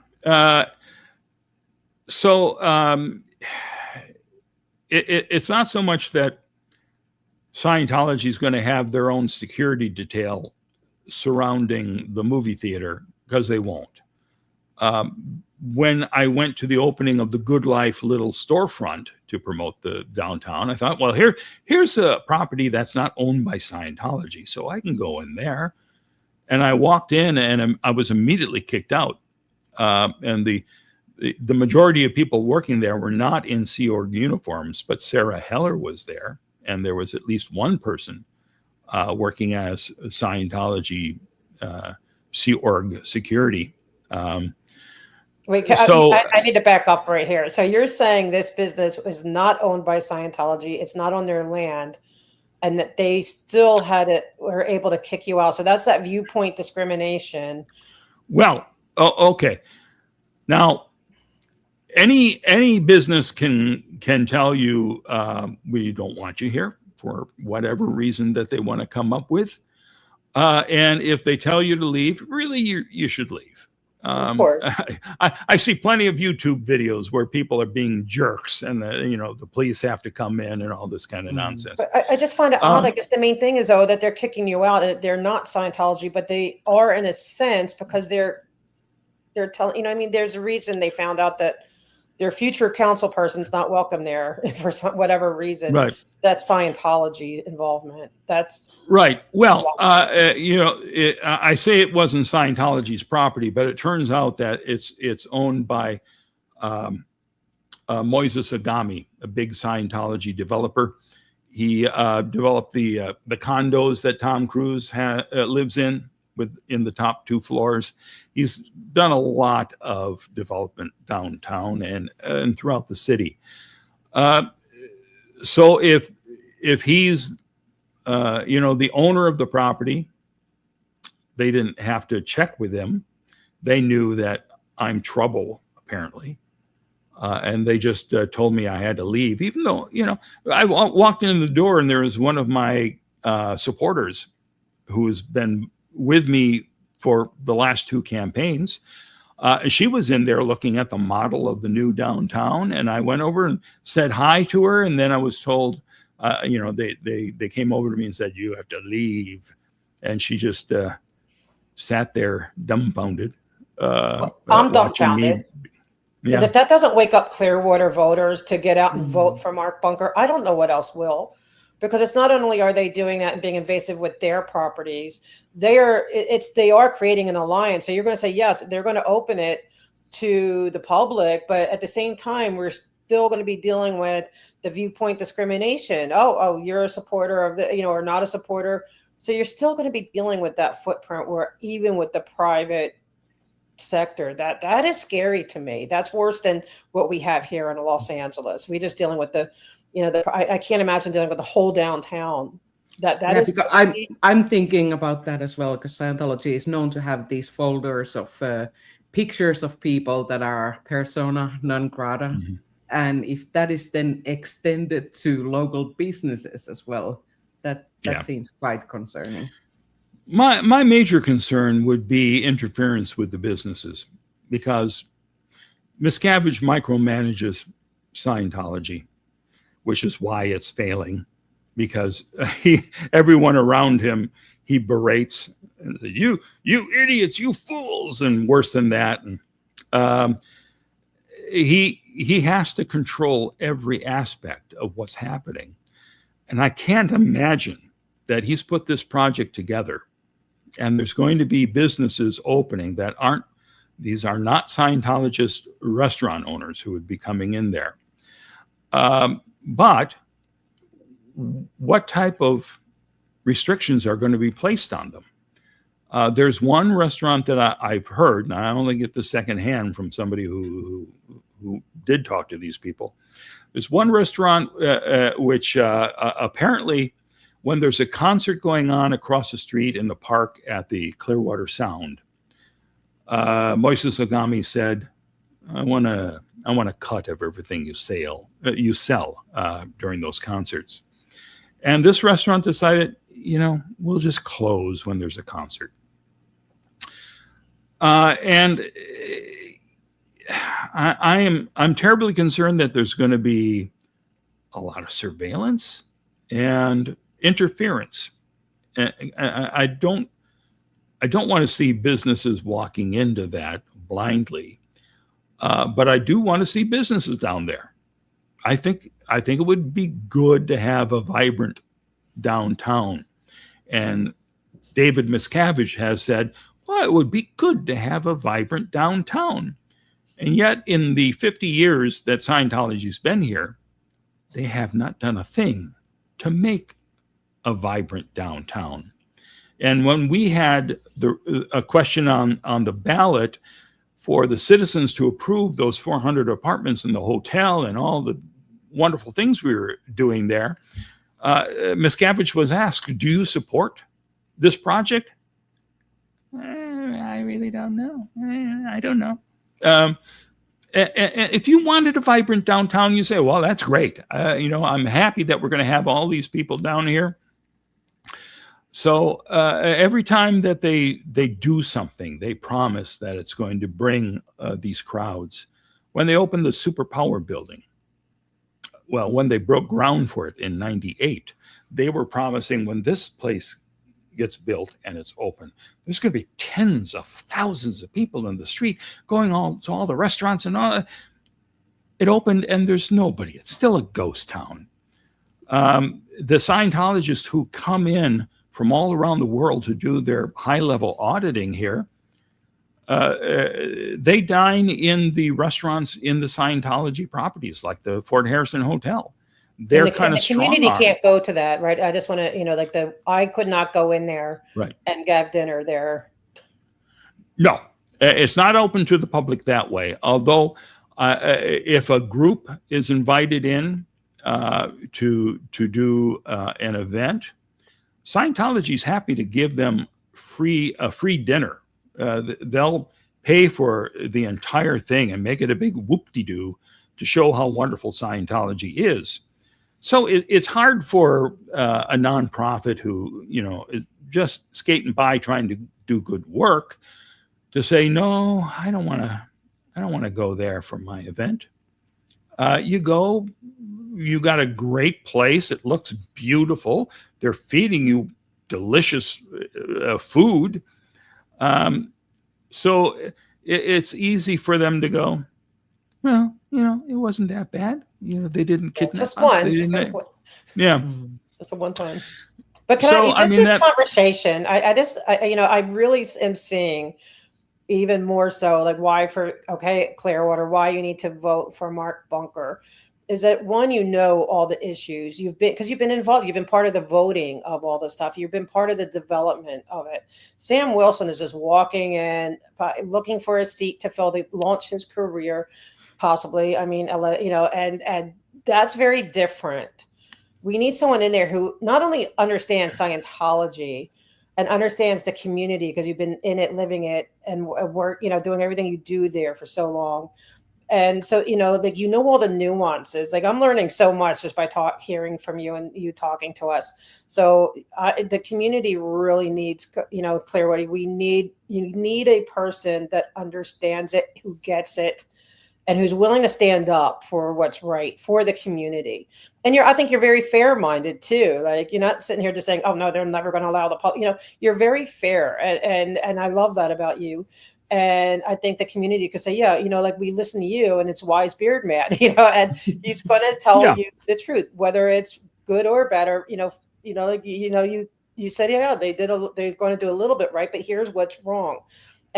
It's not so much that Scientology is going to have their own security detail surrounding the movie theater, because they won't. When I went to the opening of the Good Life little storefront to promote the downtown, I thought, well, here's a property that's not owned by Scientology, so I can go in there. And I walked in, and I was immediately kicked out. And the majority of people working there were not in Sea Org uniforms, but Sarah Heller was there, and there was at least one person working as Scientology Sea Org security. Wait, I need to back up right here. So you're saying this business is not owned by Scientology, it's not on their land, and that they still were able to kick you out. So that's that viewpoint discrimination. Well, okay. Now, any business can tell you we don't want you here for whatever reason that they want to come up with, and if they tell you to leave, really you should leave. Of course. I see plenty of YouTube videos where people are being jerks, and the police have to come in and all this kind of nonsense. But I just find it odd. I guess the main thing is, though, that they're kicking you out. They're not Scientology, but they are in a sense, because they're telling, there's a reason they found out that their future council person's not welcome there for whatever reason. Right. That's Scientology involvement. That's right. Well, I say it wasn't Scientology's property, but it turns out that it's owned by Moises Agami, a big Scientology developer. He developed the condos that Tom Cruise lives in the top 2 floors. He's done a lot of development downtown and throughout the city. So if he's the owner of the property, they didn't have to check with him. They knew that I'm trouble, apparently. And they just told me I had to leave, even though, I walked in the door and there was one of my supporters who has been with me for the last 2 campaigns. She was in there looking at the model of the new downtown, and I went over and said hi to her, and then I was told, they came over to me and said, "You have to leave," and she just sat there dumbfounded. I'm dumbfounded. Yeah. And if that doesn't wake up Clearwater voters to get out and vote for Mark Bunker, I don't know what else will. Because it's not only are they doing that and being invasive with their properties, they are creating an alliance. So you're going to say, yes, they're going to open it to the public, but at the same time, we're still going to be dealing with the viewpoint discrimination. Oh, you're a supporter of or not a supporter. So you're still going to be dealing with that footprint where even with the private sector, that is scary to me. That's worse than what we have here in Los Angeles. We're just dealing with I can't imagine dealing with the whole downtown. That is. I'm thinking about that as well, because Scientology is known to have these folders of pictures of people that are persona non grata, and if that is then extended to local businesses as well, that seems quite concerning. My major concern would be interference with the businesses, because Miscavige micromanages Scientology, which is why it's failing, because everyone around him, he berates, you idiots, you fools, and worse than that. And he has to control every aspect of what's happening. And I can't imagine that he's put this project together and there's going to be businesses opening that these are not Scientologist restaurant owners who would be coming in there. But what type of restrictions are going to be placed on them. There's one restaurant that I've heard, and I only get the secondhand from somebody who did talk to these people. There's one restaurant which apparently, when there's a concert going on across the street in the park at the Clearwater Sound, Moises Ogami said, I want a cut of everything you sell during those concerts. And this restaurant decided, we'll just close when there's a concert. And I'm terribly concerned that there's going to be a lot of surveillance and interference. I don't want to see businesses walking into that blindly, but I do want to see businesses down there. I think it would be good to have a vibrant downtown. And David Miscavige has said, well, it would be good to have a vibrant downtown. And yet, in the 50 years that Scientology's been here, they have not done a thing to make a vibrant downtown. And when we had a question on the ballot for the citizens to approve those 400 apartments in the hotel and all the wonderful things we were doing there, Miscavige was asked, do you support this project? I really don't know. I don't know. If you wanted a vibrant downtown, you say, well, that's great. I'm happy that we're going to have all these people down here. So every time that they do something, they promise that it's going to bring these crowds. When they opened the Superpower building, well, when they broke ground for it in 98, they were promising when this place gets built and it's open, there's going to be tens of thousands of people in the street going to all the restaurants and all. It opened and there's nobody. It's still a ghost town. The Scientologists who come in from all around the world to do their high-level auditing here, they dine in the restaurants in the Scientology properties, like the Fort Harrison Hotel. They're kind of strong. The community can't go to that, right? I just want to, I could not go in there and have dinner there. No, it's not open to the public that way. Although, if a group is invited in to do an event, Scientology is happy to give them a free dinner. They'll pay for the entire thing and make it a big whoop-de-doo to show how wonderful Scientology is. So it's hard for a nonprofit who, is just skating by trying to do good work to say, no, I don't want to go there for my event. You go, you got a great place. It looks beautiful. They're feeding you delicious food. So it's easy for them to go, well, it wasn't that bad. They didn't kidnap just us. Once. Yeah. Just a one time. But this conversation, I really am seeing even more so, like Clearwater, why you need to vote for Mark Bunker is that one, all the issues because you've been involved, you've been part of the voting of all this stuff. You've been part of the development of it. Sam Wilson is just walking in, looking for a seat to fill to launch his career, possibly. And that's very different. We need someone in there who not only understands Scientology and understands the community because you've been in it, living it, and work, doing everything you do there for so long. And so, all the nuances. Like, I'm learning so much just by hearing from you and you talking to us. So the community really needs, Clearwater. You need a person that understands it, who gets it, and who's willing to stand up for what's right for the community. And I think you're very fair-minded too. Like, you're not sitting here just saying, "Oh no, they're never going to allow the public." You're very fair, and I love that about you. And I think the community could say, yeah, like, we listen to you, and it's Wise Beard Man, and he's going to tell you the truth, whether it's good or better. You said, yeah, they're going to do a little bit right, but here's what's wrong.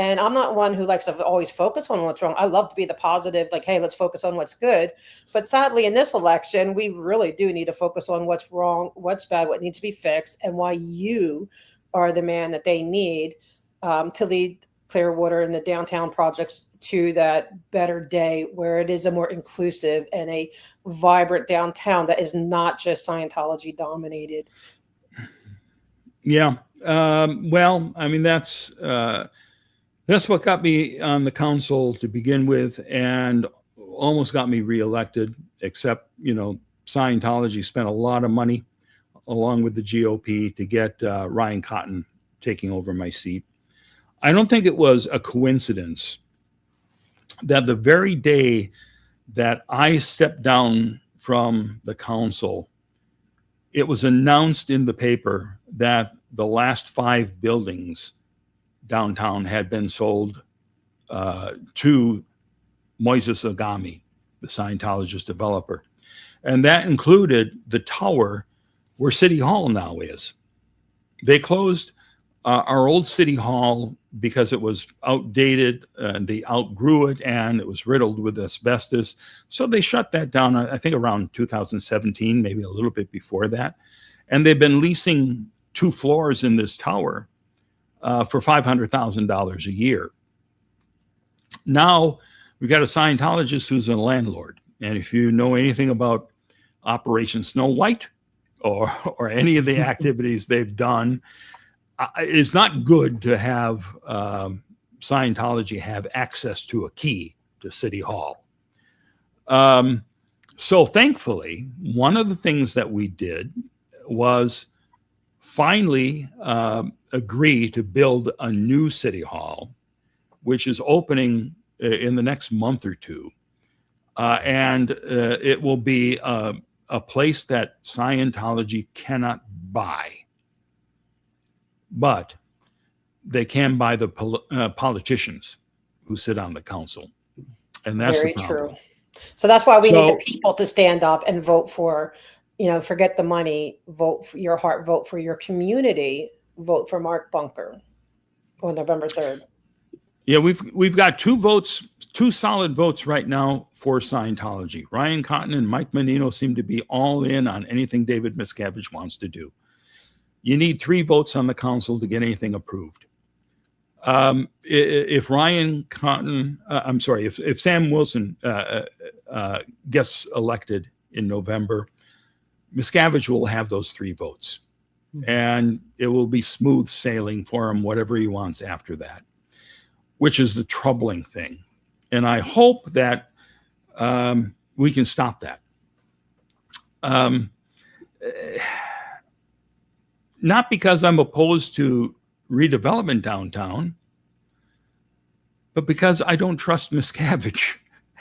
And I'm not one who likes to always focus on what's wrong. I love to be the positive, like, hey, let's focus on what's good. But sadly, in this election, we really do need to focus on what's wrong, what's bad, what needs to be fixed, and why you are the man that they need to lead Clearwater and the downtown projects to that better day where it is a more inclusive and a vibrant downtown that is not just Scientology dominated. Yeah. Well, I mean, that's what got me on the council to begin with, and almost got me reelected, except, Scientology spent a lot of money along with the GOP to get Ryan Cotton taking over my seat. I don't think it was a coincidence that the very day that I stepped down from the council, it was announced in the paper that the last 5 buildings downtown had been sold to Moises Agami, the Scientologist developer. And that included the tower where City Hall now is. They closed our old City Hall because it was outdated, they outgrew it, and it was riddled with asbestos. So they shut that down, I think around 2017, maybe a little bit before that. And they've been leasing 2 floors in this tower for $500,000 a year. Now we've got a Scientologist who's a landlord. And if you know anything about Operation Snow White or any of the activities they've done, it's not good to have Scientology have access to a key to City Hall. So thankfully, one of the things that we did was finally agree to build a new City Hall, which is opening in the next month or two. And it will be a place that Scientology cannot buy. But they can buy the politicians who sit on the council. And that's Very the problem. true. So that's why we need the people to stand up and vote for, forget the money, vote for your heart, vote for your community, vote for Mark Bunker on November 3rd. Yeah, we've got 2 solid votes right now for Scientology. Ryan Cotton and Mike Menino seem to be all in on anything David Miscavige wants to do. You need 3 votes on the council to get anything approved. If Ryan Cotton, if Sam Wilson gets elected in November, Miscavige will have those 3 votes. And it will be smooth sailing for him, whatever he wants after that, which is the troubling thing. And I hope that we can stop that. Not because I'm opposed to redevelopment downtown, but because I don't trust Miscavige,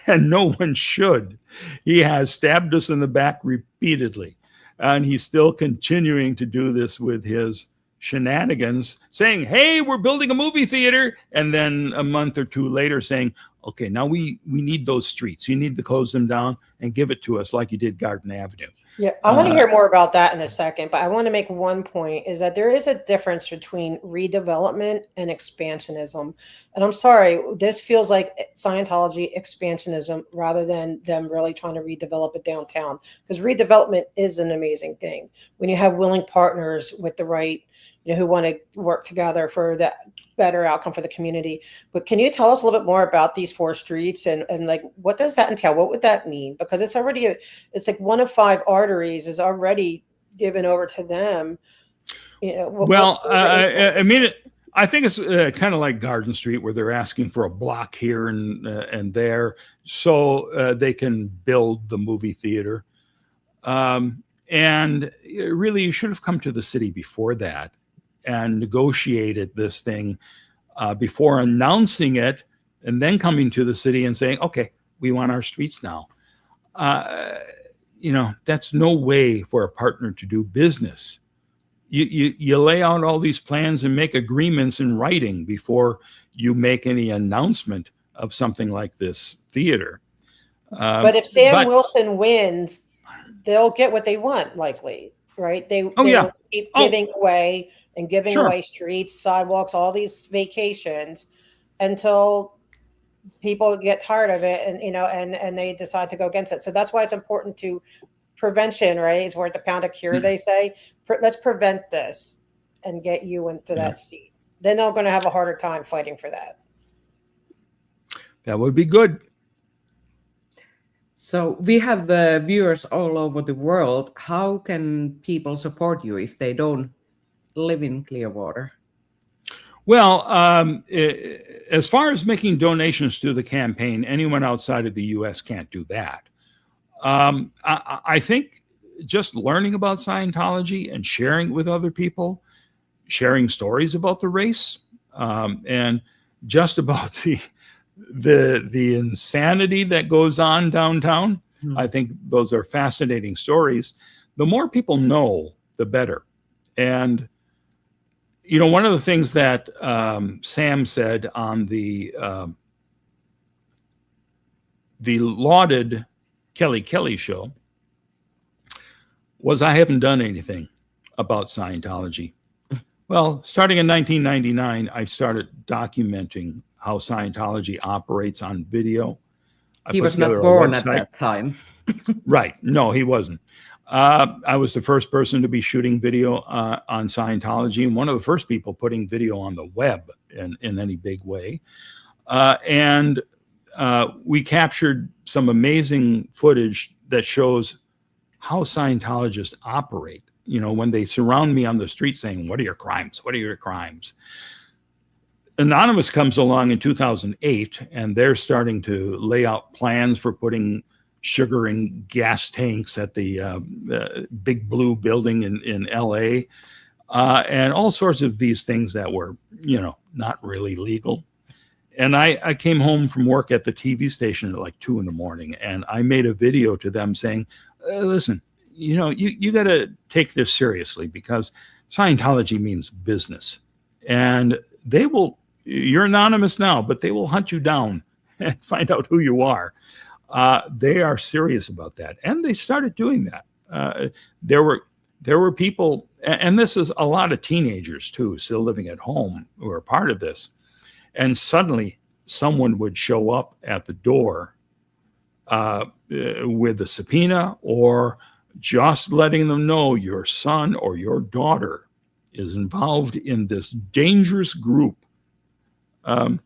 and no one should. He has stabbed us in the back repeatedly, and he's still continuing to do this with his shenanigans, saying, hey, we're building a movie theater, and then a month or 2 later saying, okay, now we need those streets. You need to close them down and give it to us like you did Garden Avenue. Yeah, I want to hear more about that in a second, but I want to make one point is that there is a difference between redevelopment and expansionism. And I'm sorry, this feels like Scientology expansionism rather than them really trying to redevelop it downtown, because redevelopment is an amazing thing when you have willing partners with the right, who want to work together for that better outcome for the community. But can you tell us a little bit more about these 4 streets and like, what does that entail? What would that mean? Because it's already, it's like 1 of 5 arteries is already given over to them. I mean, I think it's kind of like Garden Street, where they're asking for a block here and there so they can build the movie theater. And really, you should have come to the city before that and negotiated this thing before announcing it, and then coming to the city and saying, okay, we want our streets now. That's no way for a partner to do business. You lay out all these plans and make agreements in writing before you make any announcement of something like this theater. But if Sam Wilson wins, they'll get what they want, likely, right? They will keep giving away and giving away streets, sidewalks, all these vacations until people get tired of it and, and they decide to go against it. So that's why it's important to prevention, right? Is worth a pound of cure, they say. Let's prevent this and get you into that seat. Then they're going to have a harder time fighting for that. That would be good. So we have viewers all over the world. How can people support you if they don't live in Clearwater? Well, as far as making donations to the campaign, anyone outside of the U.S. can't do that. I think just learning about Scientology and sharing with other people, sharing stories about the race, and just about the insanity that goes on downtown. I think those are fascinating stories. The more people know, the better. And one of the things that Sam said on the lauded Kelly show was, I haven't done anything about Scientology. Well, starting in 1999, I started documenting how Scientology operates on video. He was not born at that time. Right. No, he wasn't. I was the first person to be shooting video on Scientology, and one of the first people putting video on the web in any big way. And we captured some amazing footage that shows how Scientologists operate. When they surround me on the street saying, "What are your crimes? What are your crimes?" Anonymous comes along in 2008, and they're starting to lay out plans for putting sugar and gas tanks at the Big Blue building in LA, and all sorts of these things that were, not really legal. And I came home from work at the TV station at like 2 a.m, and I made a video to them saying, listen, you got to take this seriously, because Scientology means business, and you're anonymous now, but they will hunt you down and find out who you are. They are serious about that, and they started doing that. There were people, and this is a lot of teenagers too, still living at home, who are part of this, and suddenly someone would show up at the door with a subpoena, or just letting them know your son or your daughter is involved in this dangerous group. But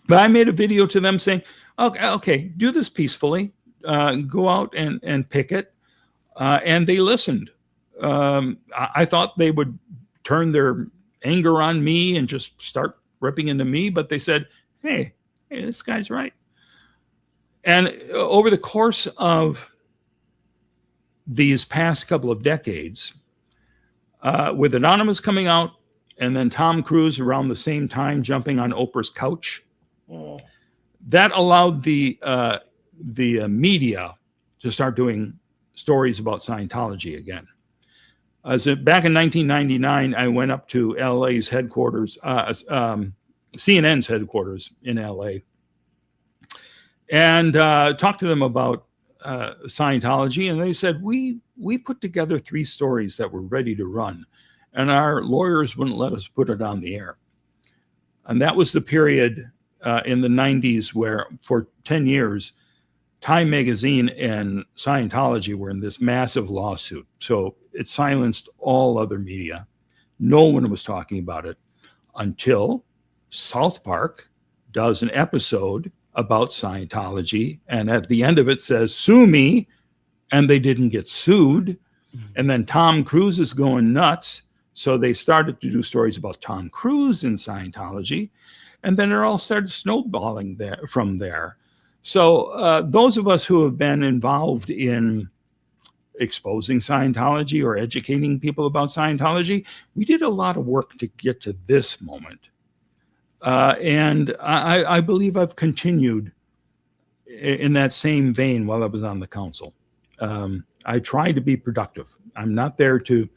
I made a video to them saying, okay, do this peacefully. Go out and picket. And they listened. I thought they would turn their anger on me and just start ripping into me, but they said, hey, this guy's right. And over the course of these past couple of decades, with Anonymous coming out, and then Tom Cruise around the same time jumping on Oprah's couch, that allowed the media to start doing stories about Scientology again. Back in 1999, I went up to LA's headquarters, CNN's headquarters in LA, and talked to them about Scientology, and they said, we put together 3 stories that were ready to run, and our lawyers wouldn't let us put it on the air. And that was the period in the 90s where, for 10 years, Time Magazine and Scientology were in this massive lawsuit. So it silenced all other media. No one was talking about it until South Park does an episode about Scientology, and at the end of it says, sue me, and they didn't get sued. And then Tom Cruise is going nuts, so they started to do stories about Tom Cruise in Scientology, and then it all started snowballing from there. So those of us who have been involved in exposing Scientology or educating people about Scientology, we did a lot of work to get to this moment. And I believe I've continued in that same vein while I was on the council. I try to be productive. I'm not there to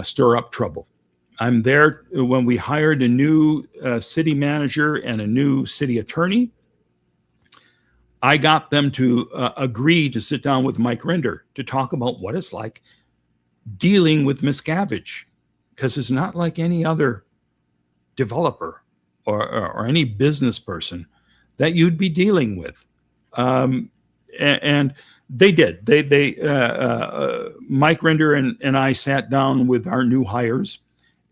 stir up trouble. I'm there when we hired a new city manager and a new city attorney. I got them to agree to sit down with Mike Rinder to talk about what it's like dealing with Miscavige, because it's not like any other developer or any business person that you'd be dealing with. And they did. Mike Rinder and I sat down with our new hires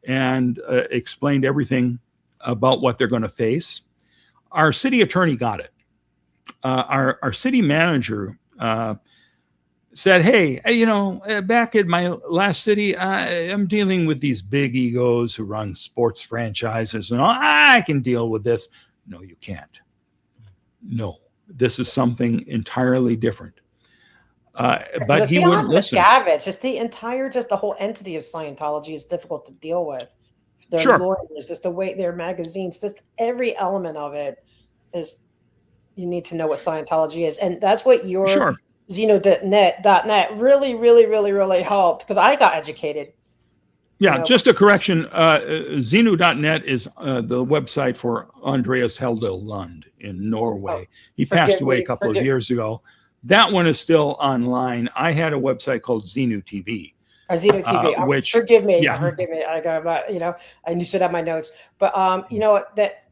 and explained everything about what they're going to face. Our city attorney got it. Our city manager said, hey, back at my last city, I'm dealing with these big egos who run sports franchises, and I can deal with this. No, you can't. No, this is something entirely different. But he wouldn't listen. Just the whole entity of Scientology is difficult to deal with. Their Sure. lawyers, just the way their magazines, just every element of it is. You need to know what Scientology is, and that's what your Sure. Zeno.net really, really, really, really helped because I got educated. Yeah, just a correction. Zenu.net is the website for Andreas Heldel Lund in Norway. He passed away a couple of years ago. That one is still online. I had a website called Zenu TV. Zeno TV, which forgive me. yeah. I got I used to have my notes, but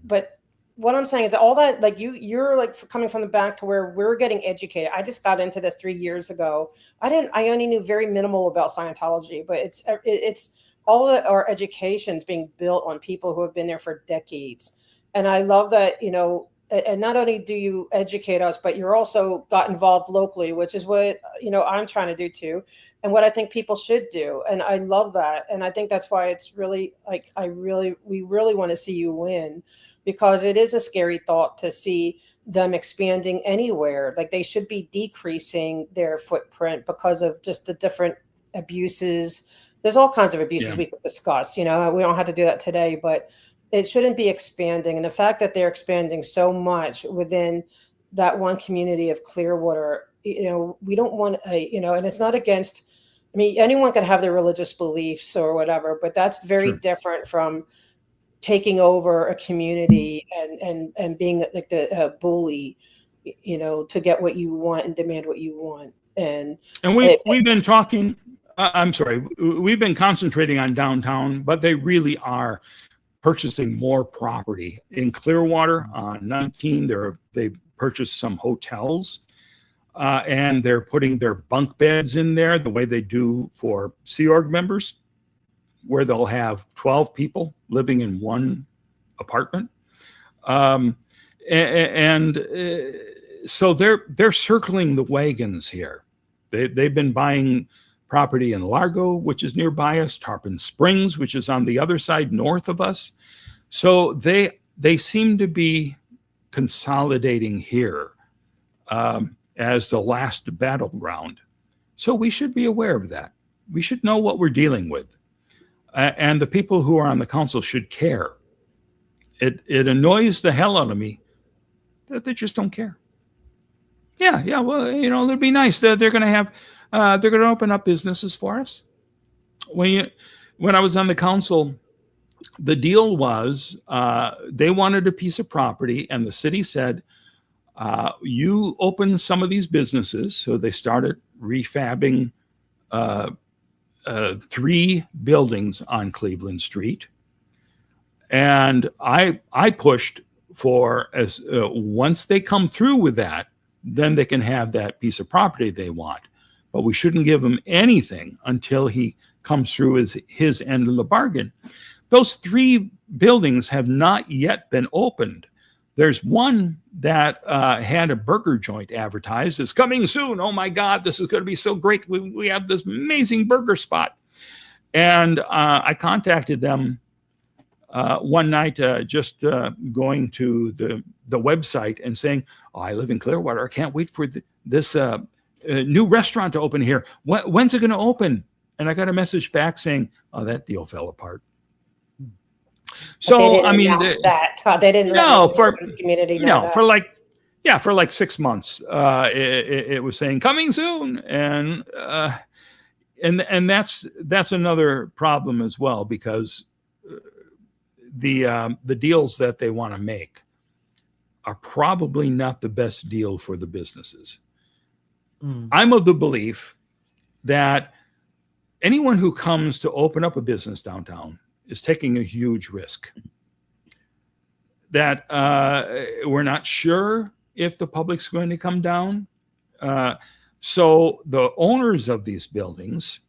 but what I'm saying is all that, like you're like coming from the back to where we're getting educated. I just got into this 3 years ago. I only knew very minimal about Scientology, but it's all of our education's being built on people who have been there for decades. And I love that, and not only do you educate us, but you're also got involved locally, which is what, I'm trying to do too. And what I think people should do. And I love that. And I think that's why it's really like, we really want to see you win, because it is a scary thought to see them expanding anywhere. Like they should be decreasing their footprint because of just the different abuses. There's all kinds of abuses we could discuss, we don't have to do that today, but it shouldn't be expanding. And the fact that they're expanding so much within that one community of Clearwater, we don't want and it's not against, anyone can have their religious beliefs or whatever, but that's very different from taking over a community and being like the bully, to get what you want and demand what you want. And we've been talking, I'm sorry, we've been concentrating on downtown, but they really are purchasing more property in Clearwater on 19. They purchased some hotels, and they're putting their bunk beds in there the way they do for Sea Org members, where they'll have 12 people living in one apartment. So they're circling the wagons here. They've been buying property in Largo, which is nearby us, Tarpon Springs, which is on the other side north of us. So they seem to be consolidating here as the last battleground. So we should be aware of that. We should know what we're dealing with. And the people who are on the council should care. It annoys the hell out of me that they just don't care. Yeah. Well, it'd be nice that they're going to have, they're going to open up businesses for us. When I was on the council, the deal was they wanted a piece of property, and the city said, you open some of these businesses. So they started refabbing 3 buildings on Cleveland Street. And I pushed for once they come through with that, then they can have that piece of property they want. But we shouldn't give them anything until he comes through as his end of the bargain. Those 3 buildings have not yet been opened. There's one that had a burger joint advertised as coming soon. Oh my God, this is going to be so great. We have this amazing burger spot. And I contacted them one night, just going to the website and saying, oh, I live in Clearwater. I can't wait for this new restaurant to open here. When's it going to open? And I got a message back saying, oh, that deal fell apart. So they didn't community. For like 6 months, it was saying coming soon, and that's another problem as well, because the deals that they want to make are probably not the best deal for the businesses. I'm of the belief that anyone who comes to open up a business downtown is taking a huge risk. that we're not sure if the public's going to come down. So the owners of these buildings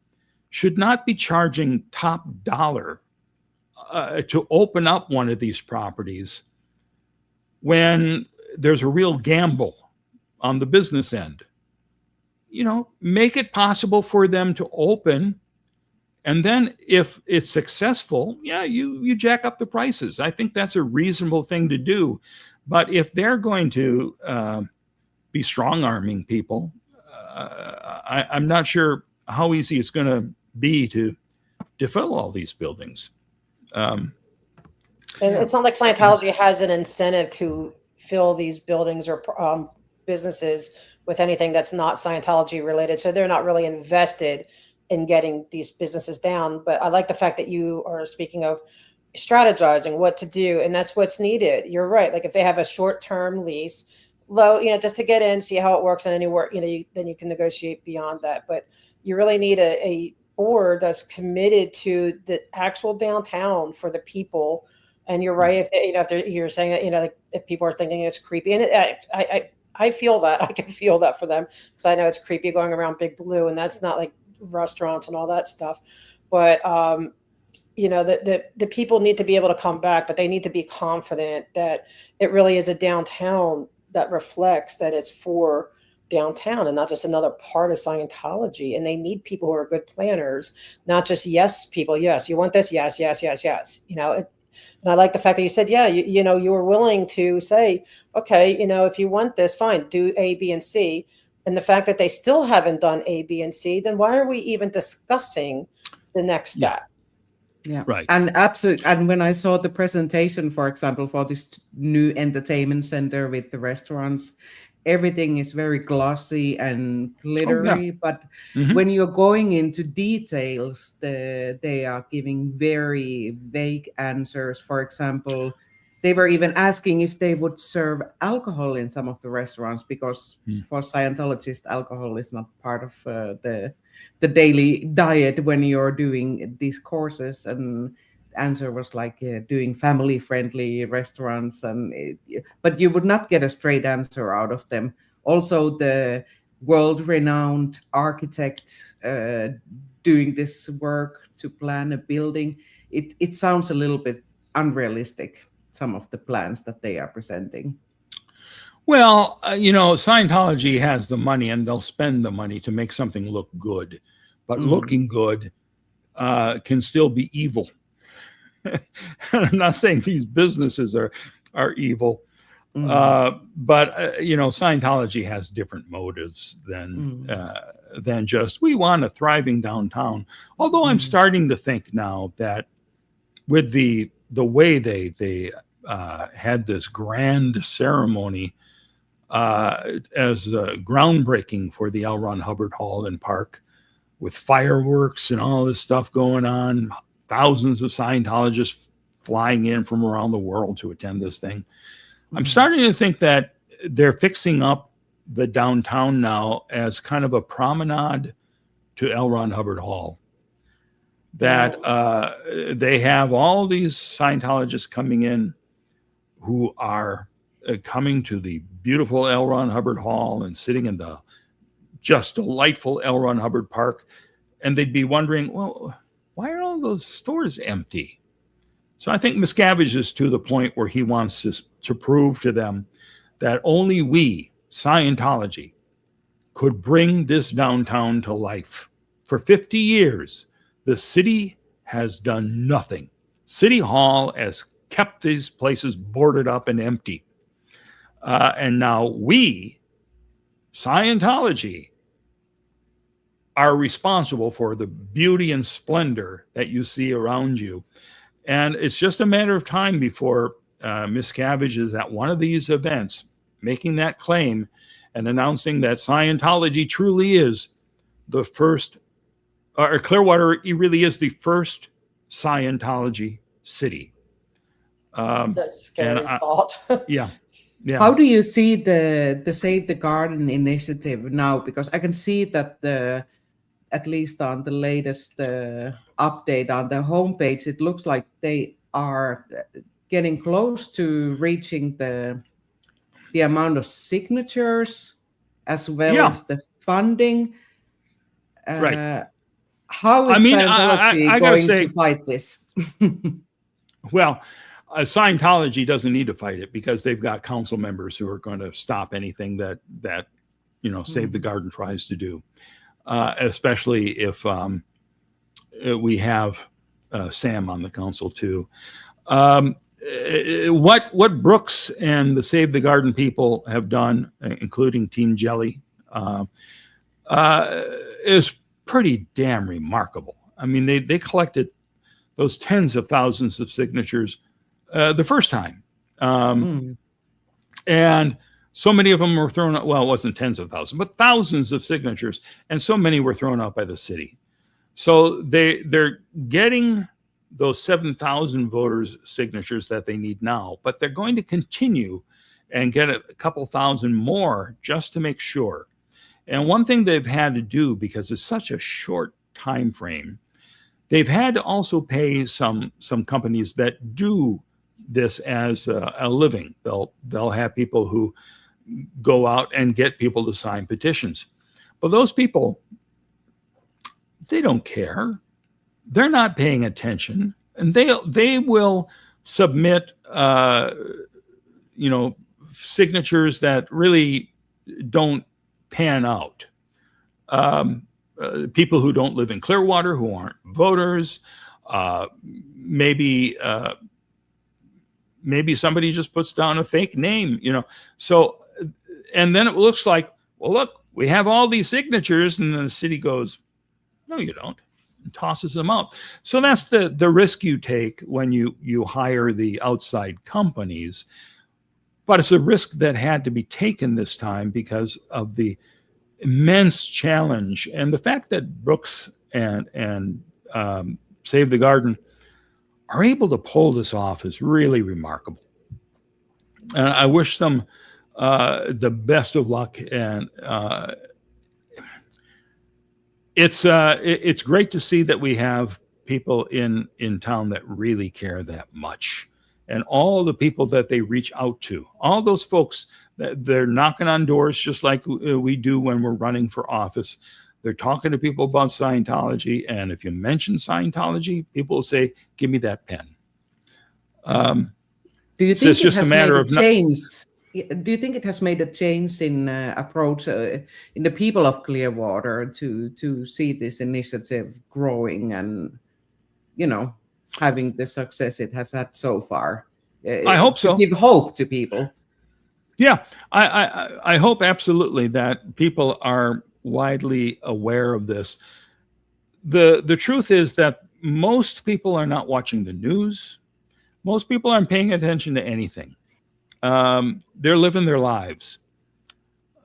should not be charging top dollar to open up one of these properties when there's a real gamble on the business end. Make it possible for them to open, and then if it's successful, you jack up the prices. I think that's a reasonable thing to do. But if they're going to be strong-arming people, I'm not sure how easy it's going to be to fill all these buildings. And it's not like Scientology has an incentive to fill these buildings or businesses with anything that's not Scientology related. So they're not really invested in getting these businesses down. But I like the fact that you are speaking of strategizing what to do. And that's what's needed. You're right. Like if they have a short-term lease, low, just to get in, see how it works, and then then you can negotiate beyond that. But you really need a board that's committed to the actual downtown for the people. And you're right. If you're saying that, like if people are thinking it's creepy, and I feel that. I can feel that for them, because I know it's creepy going around Big Blue, and that's not like restaurants and all that stuff. But the people need to be able to come back, but they need to be confident that it really is a downtown that reflects that it's for downtown and not just another part of Scientology. And they need people who are good planners, not just yes people. Yes, you want this? Yes, yes, yes, yes. And I like the fact that you said, you were willing to say, okay, if you want this, fine, do A, B, and C. And the fact that they still haven't done A, B, and C, then why are we even discussing the next step? Yeah, right. And absolutely. And when I saw the presentation, for example, for this new entertainment center with the restaurants, everything is very glossy and glittery. But when you're going into details, they are giving very vague answers. For example, they were even asking if they would serve alcohol in some of the restaurants, because for Scientologists, alcohol is not part of the daily diet when you're doing these courses. And the answer was like doing family-friendly restaurants, but you would not get a straight answer out of them. Also, the world-renowned architect doing this work to plan a building, it sounds a little bit unrealistic, some of the plans that they are presenting. Well, Scientology has the money, and they'll spend the money to make something look good. But looking good can still be evil. I'm not saying these businesses are evil, but Scientology has different motives than just we want a thriving downtown. Although I'm starting to think now that with the way they had this grand ceremony as groundbreaking for the L. Ron Hubbard Hall and Park, with fireworks and all this stuff going on, thousands of Scientologists flying in from around the world to attend this thing. I'm starting to think that they're fixing up the downtown now as kind of a promenade to L. Ron Hubbard Hall. That they have all these Scientologists coming in who are coming to the beautiful L. Ron Hubbard Hall and sitting in the just delightful L. Ron Hubbard Park. And they'd be wondering, well, why are all those stores empty? So I think Miscavige is to the point where he wants to prove to them that only we, Scientology, could bring this downtown to life. For 50 years, the city has done nothing. City Hall has kept these places boarded up and empty. And now we, Scientology, are responsible for the beauty and splendor that you see around you. And it's just a matter of time before Miscavige is at one of these events making that claim and announcing that Scientology truly is the first, or Clearwater really is the first Scientology city. That's scary thought. Yeah. How do you see the Save the Garden initiative now? Because I can see that at least on the latest update on the homepage, it looks like they are getting close to reaching the amount of signatures as well Yeah. as the funding. Right. How is I mean, Scientology I gotta going say, to fight this? well, Scientology doesn't need to fight it because they've got council members who are going to stop anything that Save the Garden tries to do, especially if we have Sam on the council too. What Brooks and the Save the Garden people have done, including Team Jelly, is pretty damn remarkable. I mean, they collected those tens of thousands of signatures the first time. And so many of them were thrown out. Well, it wasn't tens of thousands, but thousands of signatures. And so many were thrown out by the city. So they're getting those 7,000 voters' signatures that they need now, but they're going to continue and get a couple thousand more just to make sure. And one thing they've had to do, because it's such a short time frame, they've had to also pay some companies that do this as a living. They'll have people who go out and get people to sign petitions. But those people, they don't care. They're not paying attention, and they will submit signatures that really don't pan out. People who don't live in Clearwater, who aren't voters, maybe somebody just puts down a fake name, So, and then it looks like, well, look, we have all these signatures, and then the city goes, no, you don't, and tosses them out. So that's the risk you take when you hire the outside companies. But it's a risk that had to be taken this time because of the immense challenge, and the fact that Brooks and Save the Garden are able to pull this off is really remarkable. And I wish them the best of luck. And it's great to see that we have people in town that really care that much, and all the people that they reach out to, all those folks that they're knocking on doors just like we do when we're running for office. They're talking to people about Scientology, and if you mention Scientology, people will say, "Give me that pen." Do you So think it's just a matter of change? Do you think it has made a change in approach in the people of Clearwater to see this initiative growing and having the success it has had so far? I hope so. To give hope to people. Yeah, I hope absolutely that people are widely aware of this. The truth is that most people are not watching the news. Most people aren't paying attention to anything. They're living their lives,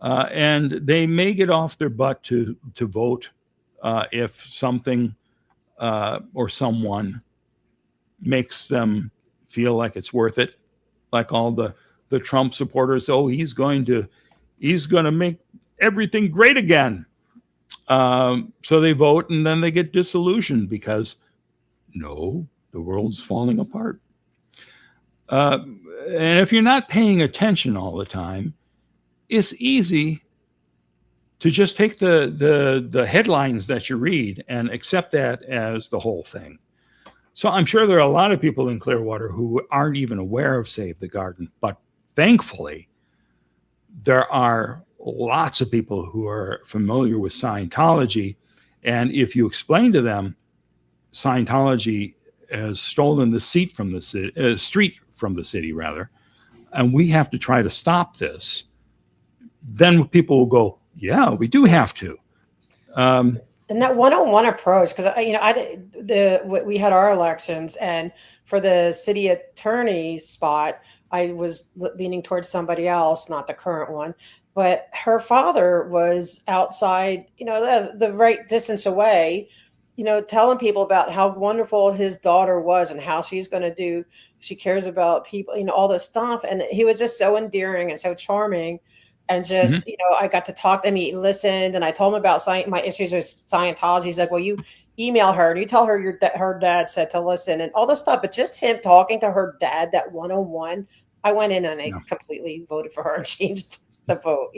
and they may get off their butt to vote if something or someone makes them feel like it's worth it, like all the Trump supporters. Oh, he's going to make everything great again. So they vote, and then they get disillusioned because no, the world's falling apart. And if you're not paying attention all the time, it's easy to just take the headlines that you read and accept that as the whole thing. So I'm sure there are a lot of people in Clearwater who aren't even aware of Save the Garden, but thankfully, there are lots of people who are familiar with Scientology. And if you explain to them Scientology has stolen the street from the city, and we have to try to stop this, then people will go, yeah, we do have to. And that one-on-one approach, because we had our elections, and for the city attorney spot, I was leaning towards somebody else, not the current one, but her father was outside, the right distance away, telling people about how wonderful his daughter was and how she's going to do. She cares about people, all this stuff, and he was just so endearing and so charming. And just, I got to talk to him. He listened, and I told him about my issues with Scientology. He's like, well, you email her and you tell her her dad said to listen and all this stuff, but just him talking to her dad, that one-on-one, I went in and I completely voted for her and changed the vote,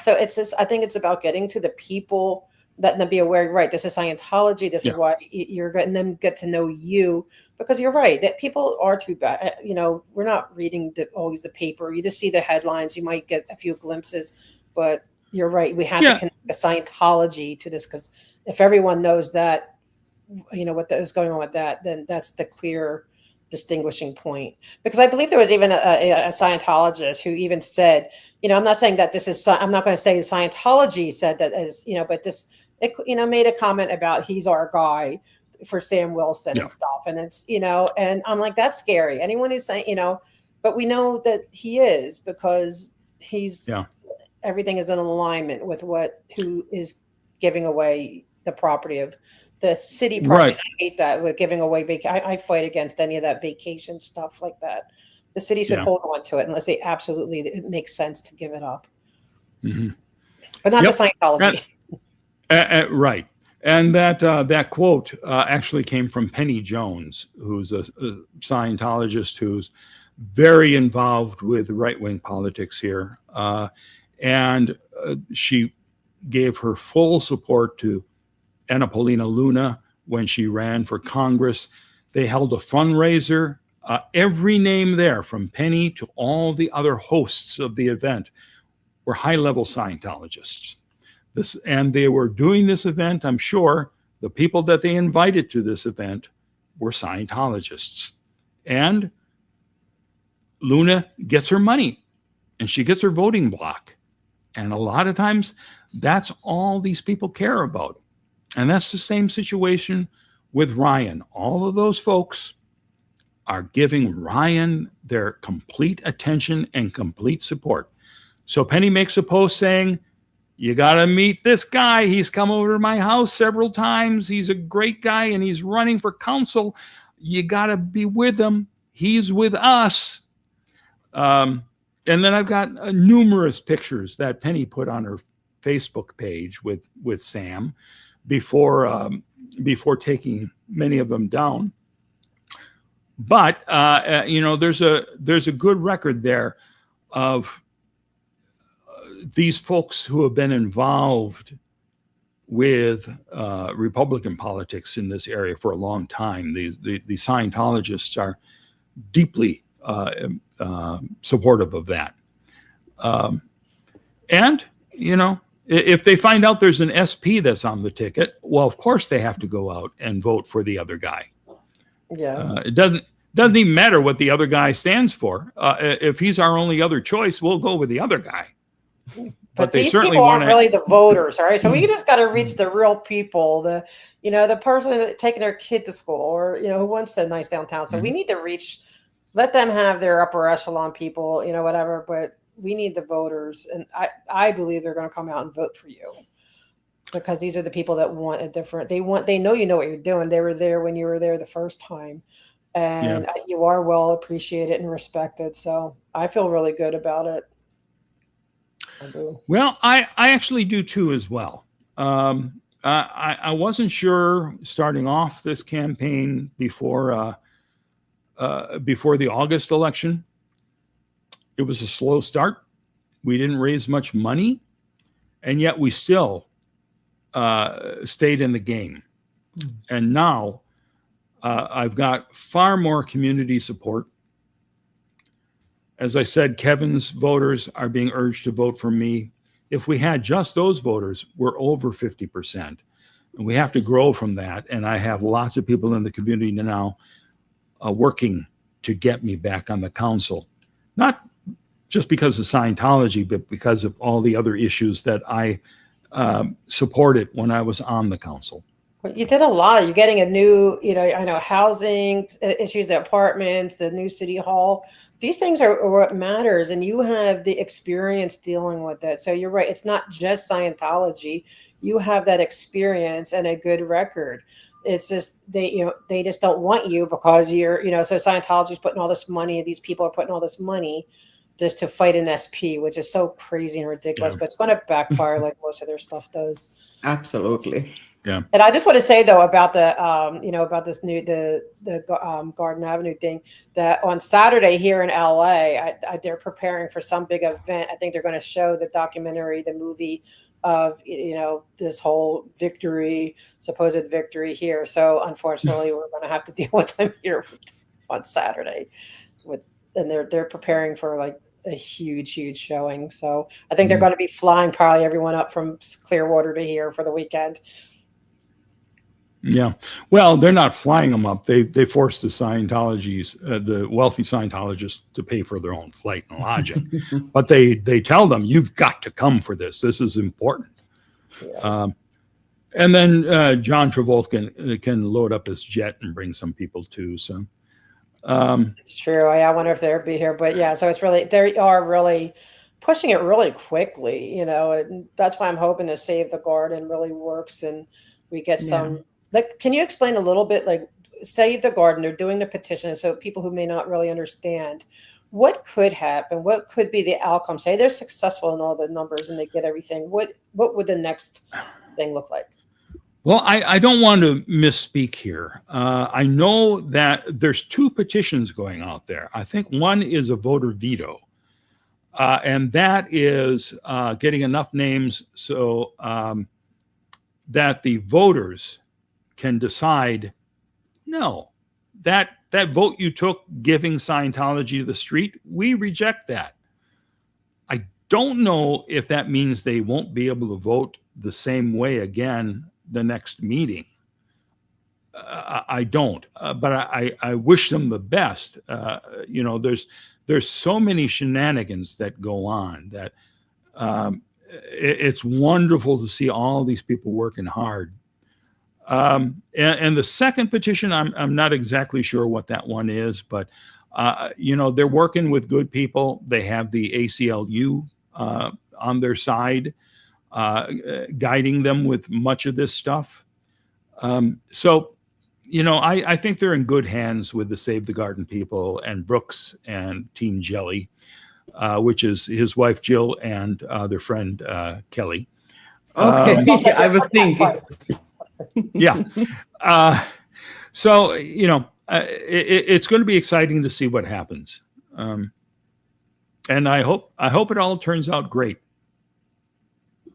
So it's this, I think it's about getting to the people, letting them be aware, right, this is Scientology, this is why you're getting them get to know you, because you're right, that people are too bad. We're not reading always the paper. You just see the headlines, you might get a few glimpses, but you're right. We have to connect the Scientology to this, because if everyone knows that, what is going on with that, then that's the clear distinguishing point. Because I believe there was even a Scientologist who even said, I'm not saying that this is, I'm not going to say Scientology said that as, but this, made a comment about he's our guy for Sam Wilson and stuff. And it's, and I'm like, that's scary. Anyone who's saying, but we know that he is, because he's, everything is in alignment with who is giving away the property of the city property. Right. I hate that with giving away I fight against any of that vacation stuff like that. The city should hold on to it unless it makes sense to give it up. Mm-hmm. But not to Scientology. Right. And that quote actually came from Penny Jones, who's a Scientologist who's very involved with right-wing politics here. And she gave her full support to Anna Paulina Luna when she ran for Congress. They held a fundraiser. Every name there, from Penny to all the other hosts of the event, were high-level Scientologists. And they were doing this event, I'm sure, the people that they invited to this event were Scientologists. And Luna gets her money, and she gets her voting block. And a lot of times, that's all these people care about. And that's the same situation with Ryan. All of those folks are giving Ryan their complete attention and complete support. So Penny makes a post saying, you got to meet this guy. He's come over to my house several times. He's a great guy, and he's running for council. You got to be with him. He's with us. And then I've got numerous pictures that Penny put on her Facebook page with Sam before taking many of them down. But there's a good record there of these folks who have been involved with Republican politics in this area for a long time. The Scientologists are deeply supportive of that. And, if they find out there's an SP that's on the ticket, well, of course they have to go out and vote for the other guy. Yes. It doesn't even matter what the other guy stands for. If he's our only other choice, we'll go with the other guy. But they these certainly people aren't really the voters, all right? So we just got to reach the real people, the person that taking their kid to school, or who wants a nice downtown. So we need to let them have their upper echelon people, whatever. But we need the voters, and I believe they're going to come out and vote for you, because these are the people that want a different. They know what you're doing. They were there when you were there the first time, and you are well appreciated and respected. So I feel really good about it. I do. Well, I actually do too as well. I wasn't sure starting off this campaign before the August election. It was a slow start. We didn't raise much money, and yet we still stayed in the game. And now I've got far more community support. As I said, Kevin's voters are being urged to vote for me. If we had just those voters, we're over 50%. And we have to grow from that. And I have lots of people in the community now working to get me back on the council. Not just because of Scientology, but because of all the other issues that I supported when I was on the council. You did a lot. You're getting a new, I know housing issues, the apartments, the new city hall. These things are what matters, and you have the experience dealing with it. So you're right. It's not just Scientology. You have that experience and a good record. It's just they just don't want you because you're, so Scientology's putting all this money. These people are putting all this money just to fight an SP, which is so crazy and ridiculous. But it's going to backfire like most of their stuff does. Absolutely. Yeah. And I just want to say though about the about this new Garden Avenue thing, that on Saturday here in LA, they're preparing for some big event. I think they're going to show the documentary, the movie of this whole supposed victory here. So unfortunately, we're going to have to deal with them here on Saturday. And they're preparing for like a huge showing. So I think they're going to be flying probably everyone up from Clearwater to here for the weekend. Yeah. Well, they're not flying them up. They force the the wealthy Scientologists to pay for their own flight and lodging. But they tell them, you've got to come for this. This is important. Yeah. And then John Travolta can load up his jet and bring some people too. So it's true. I wonder if they'll be here. But yeah, so they are really pushing it really quickly, and that's why I'm hoping to Save the Garden really works and we get some. Like, can you explain a little bit, like Save the Garden, they're doing the petition. So people who may not really understand what could happen, what could be the outcome, say they're successful in all the numbers and they get everything. What would the next thing look like? Well, I don't want to misspeak here. I know that there's 2 petitions going out there. I think one is a voter veto. And that is getting enough names so that the voters can decide, no, that vote you took giving Scientology the street, we reject that. I don't know if that means they won't be able to vote the same way again the next meeting. I don't, but I wish them the best. There's so many shenanigans that go on that it's wonderful to see all these people working hard. And the second petition, I'm not exactly sure what that one is, but they're working with good people. They have the ACLU on their side, guiding them with much of this stuff. So I think they're in good hands with the Save the Garden people and Brooks and Team Jelly, which is his wife Jill and their friend Kelly. Okay, I was thinking. Yeah. So, it's going to be exciting to see what happens. And I hope it all turns out great.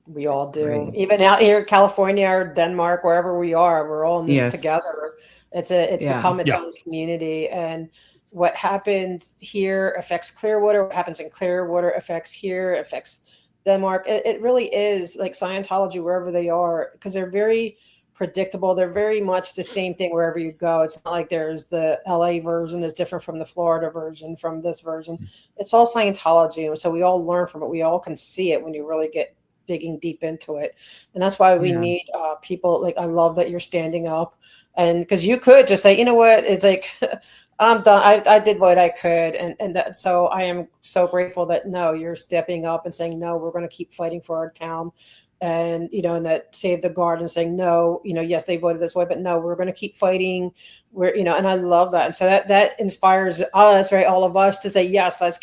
We all do. Right. Even out here, California or Denmark, wherever we are, we're all in this together. It's become its own community. And what happens here affects Clearwater. What happens in Clearwater affects here, affects Denmark. It really is like Scientology wherever they are, because they're very predictable. They're very much the same thing wherever you go. It's not like there's the LA version is different from the Florida version, from this version. It's all Scientology. And so we all learn from it. We all can see it when you really get digging deep into it. And that's why we need people. Like, I love that you're standing up, and because you could just say, you know what, it's like, I'm done. I did what I could. And that, so I am so grateful that no, you're stepping up and saying, no, we're going to keep fighting for our town. And, and that Save the Garden saying, no, yes, they voted this way, but no, we're going to keep fighting. And I love that. And so that inspires us, right? All of us to say, yes, let's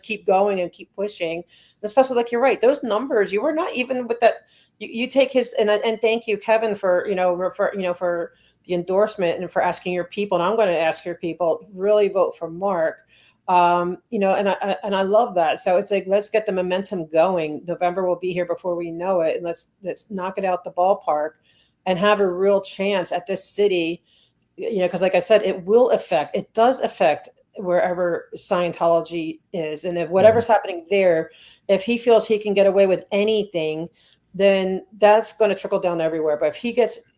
keep going and keep pushing. And especially, like, you're right. Those numbers, you were not even with that. You take his, and thank you, Kevin, for the endorsement and for asking your people. And I'm going to ask your people, really vote for Mark. And I love that. So it's like, let's get the momentum going. November will be here before we know it. And let's knock it out the ballpark and have a real chance at this city, because like I said, it does affect wherever Scientology is. And if whatever's happening there, if he feels he can get away with anything, then that's going to trickle down everywhere. But if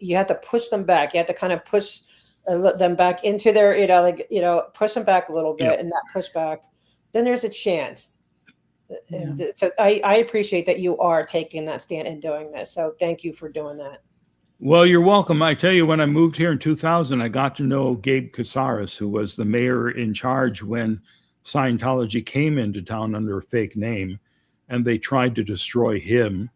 you have to push them back. You have to kind of push them back into their, push them back a little bit and not push back, then there's a chance. And so I appreciate that you are taking that stand and doing this. So thank you for doing that. Well, you're welcome. I tell you, when I moved here in 2000, I got to know Gabe Casares, who was the mayor in charge when Scientology came into town under a fake name, and they tried to destroy him.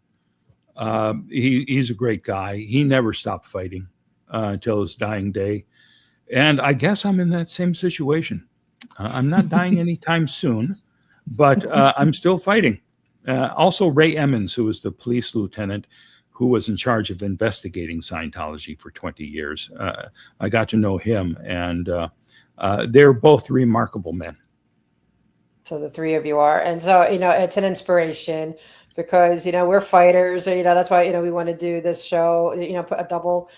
He's a great guy. He never stopped fighting until his dying day. And I guess I'm in that same situation. I'm not dying anytime soon, but I'm still fighting. Also, Ray Emmons, who was the police lieutenant, who was in charge of investigating Scientology for 20 years. I got to know him, and they're both remarkable men. So the three of you are. And so, it's an inspiration because, we're fighters. That's why, we want to do this show, put a double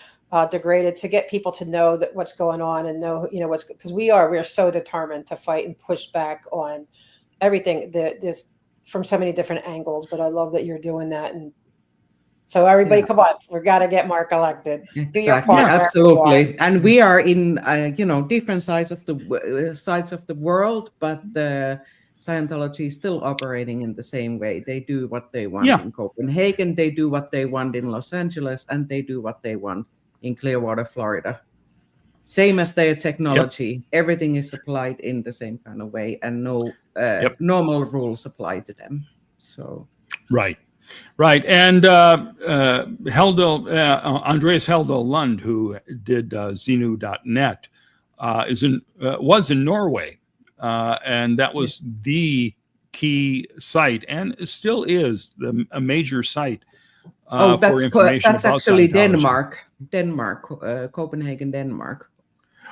Degraded to get people to know that what's going on and know, what's, because we are so determined to fight and push back on everything this from so many different angles. But I love that you're doing that. And so everybody, come on, we've got to get Mark elected. Do your Exactly. part. Absolutely. And we are in, different sides of the world, but the Scientology is still operating in the same way. They do what they want in Copenhagen, they do what they want in Los Angeles, and they do what they want in Clearwater, Florida. Same as their technology. Everything is applied in the same kind of way, and no normal rules apply to them. So Right. And Andreas Heldal Lund, who did Xenu.net, was in Norway, and that was the key site, and it still is a major site. For information that's about actually Scientology. Denmark, Copenhagen, Denmark.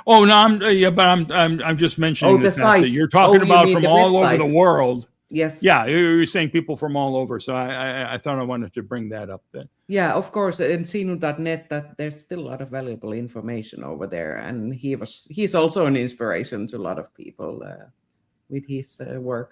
Oh no, I'm just mentioning the the fact site. that you're talking about mean from the all website. over the world. Yes. Yeah, you're saying people from all over. So I thought I wanted to bring that up. Yeah, of course. In Xenu.net, that there's still a lot of valuable information over there, and he's also an inspiration to a lot of people with his work.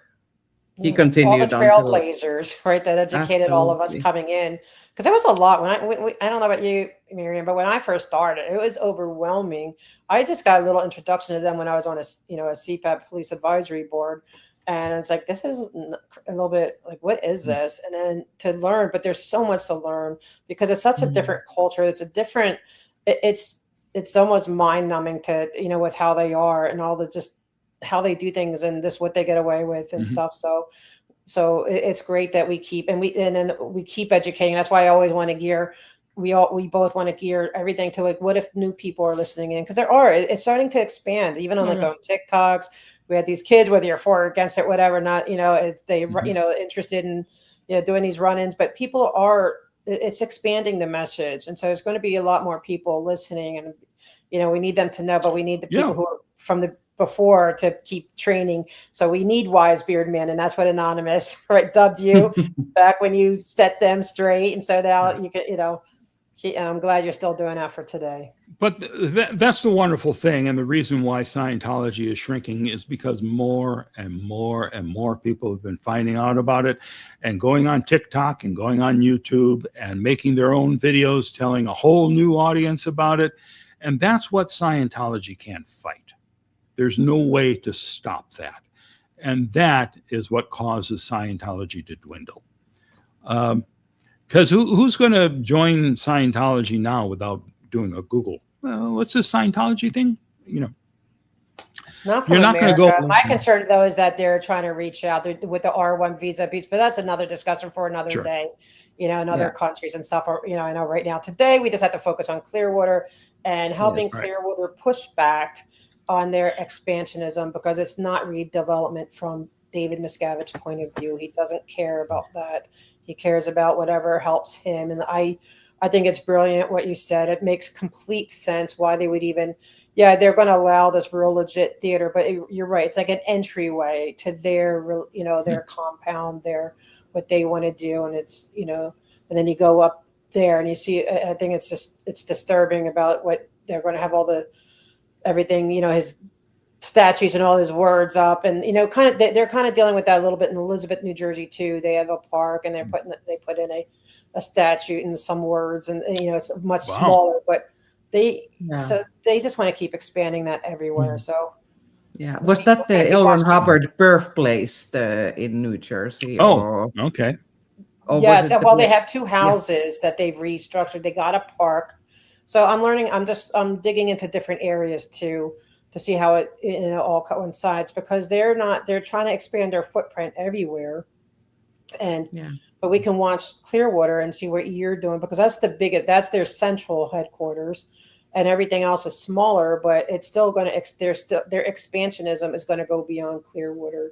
He continued all the trailblazers, right? That educated all of us coming in, because there was a lot. When I don't know about you, Miriam, but when I first started, it was overwhelming. I just got a little introduction to them when I was on a CPAP police advisory board, and it's like, this is a little bit like, what is this? And then to learn, but there's so much to learn because it's such a different culture. It's a different. It's almost mind numbing to with how they are and all the just how they do things and just what they get away with and stuff. So it's great that we keep and then we keep educating. That's why I always want to gear. We both want to gear everything to like, what if new people are listening in? Because it's starting to expand even on on TikToks. We had these kids, whether you're for or against it, whatever, not, it's interested in, doing these run-ins, but people it's expanding the message. And so there's going to be a lot more people listening and, we need them to know, but we need the people who are from the before to keep training. So we need wise beard men, and that's what Anonymous dubbed you back when you set them straight. And so now you can, I'm glad you're still doing that for today. But that's the wonderful thing, and the reason why Scientology is shrinking is because more and more and more people have been finding out about it and going on TikTok and going on YouTube and making their own videos telling a whole new audience about it. And that's what Scientology can't fight. There's no way to stop that. And that is what causes Scientology to dwindle. Because who's going to join Scientology now without doing a Google? Well, what's this Scientology thing? Not from America. Not going to go. My concern, though, is that they're trying to reach out with the R1 visa piece, but that's another discussion for another day. In other countries and stuff. Or, I know right now today we just have to focus on Clearwater and helping Clearwater push back on their expansionism, because it's not redevelopment from David Miscavige's point of view. He doesn't care about that. He cares about whatever helps him. And I think it's brilliant what you said. It makes complete sense why they would even, they're going to allow this real legit theater, but you're right. It's like an entryway to their, their compound, what they want to do. And it's, and then you go up there and you see, I think it's disturbing about what they're going to have everything, his statues and all his words up, and they're kind of dealing with that a little bit in Elizabeth, New Jersey too. They have a park and they put in a statue and some words, and it's much smaller, but they just want to keep expanding that everywhere. So was that the L. Ron Hubbard birthplace in New Jersey? Okay. They have two houses that they've restructured. They got a park. So I'm learning. I'm digging into different areas to see how it all coincides, because they're trying to expand their footprint everywhere, but we can watch Clearwater and see what you're doing, because that's their central headquarters, and everything else is smaller, but it's still going to their expansionism is going to go beyond Clearwater,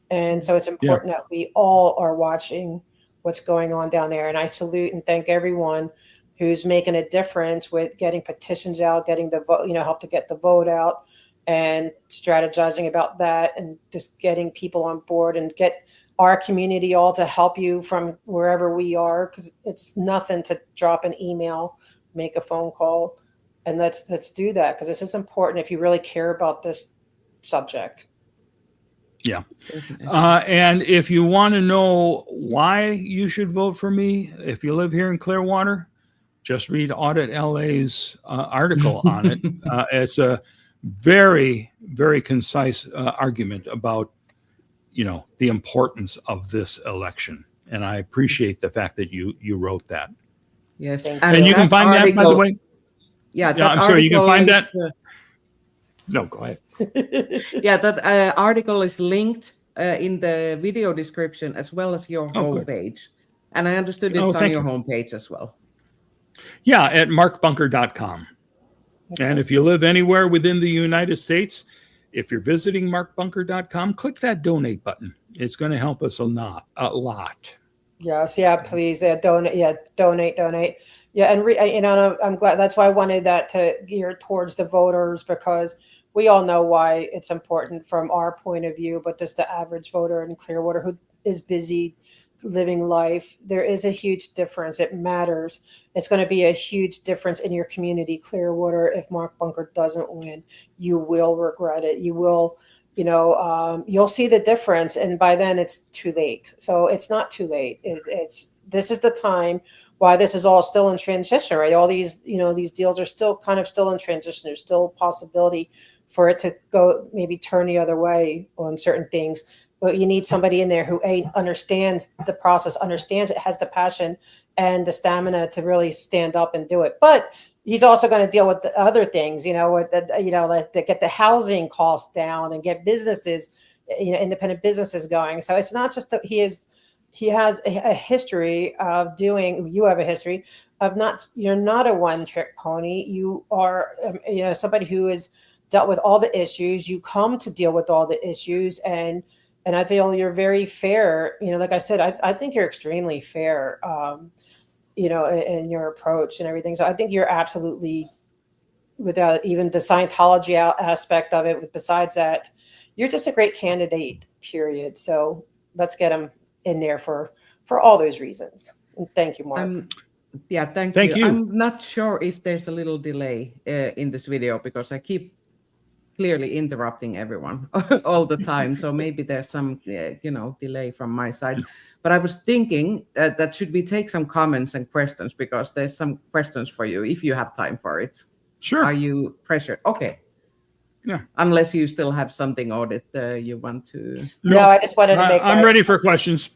and so it's important that we all are watching what's going on down there. And I salute and thank everyone who's making a difference with getting petitions out, getting the vote, help to get the vote out, and strategizing about that, and just getting people on board and get our community all to help you from wherever we are, because it's nothing to drop an email, make a phone call, and let's do that, because this is important if you really care about this subject. Yeah. And if you want to know why you should vote for me, if you live here in Clearwater, just read Audit LA's article on it. It's a very, very concise argument about, the importance of this election. And I appreciate the fact that you wrote that. Yes. And you can find that, by the way. Yeah, I'm sorry, you can find that. is, No, go ahead. Yeah, that article is linked in the video description as well as your homepage. And I understood it's on your homepage as well. Yeah, at markbunker.com. Okay. And if you live anywhere within the United States, if you're visiting markbunker.com, click that donate button. It's going to help us a lot. Yes, yeah, please, donate. Yeah, donate. Yeah, and I'm glad. That's why I wanted that to gear towards the voters, because we all know why it's important from our point of view, but just the average voter in Clearwater who is busy living life, there is a huge difference. It matters. It's going to be a huge difference in your community, Clearwater. If Mark Bunker doesn't win, you will regret it. You will, you'll see the difference, and by then it's too late. So it's not too late. This is the time why this is all still in transition, right? All these, these deals are still in transition. There's still a possibility for it to go maybe turn the other way on certain things. But you need somebody in there who understands the process, understands it, has the passion and the stamina to really stand up and do it. But he's also going to deal with the other things, with the, get the housing costs down and get businesses, independent businesses going. So it's not just that he has a history of doing. You have a history of you're not a one-trick pony. You are, somebody who has dealt with all the issues. You come to deal with all the issues, and I feel you're very fair. Like I said, I think you're extremely fair, in your approach and everything. So I think you're absolutely, without even the Scientology aspect of it, besides that, you're just a great candidate, period. So let's get him in there for all those reasons. And thank you, Mark. Yeah, thank you. I'm not sure if there's a little delay in this video, because I keep clearly interrupting everyone all the time. So maybe there's some, delay from my side. But I was thinking that should we take some comments and questions, because there's some questions for you if you have time for it. Sure. Are you pressured? Okay. Yeah. Unless you still have something, Audit, you want to. No, I just wanted to make. I'm ready for questions.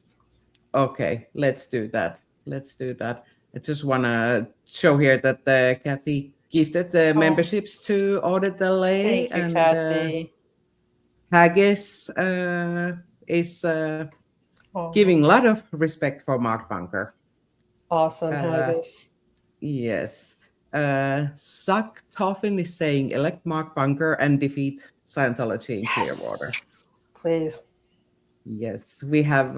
Okay, let's do that. I just want to show here that Kathy gifted the memberships to Audit LA. Thank you, Kathy. Haggis is giving a lot of respect for Mark Bunker. Awesome, Haggis. Yes. Suck Toffin is saying elect Mark Bunker and defeat Scientology in Clearwater. Please. Yes. We have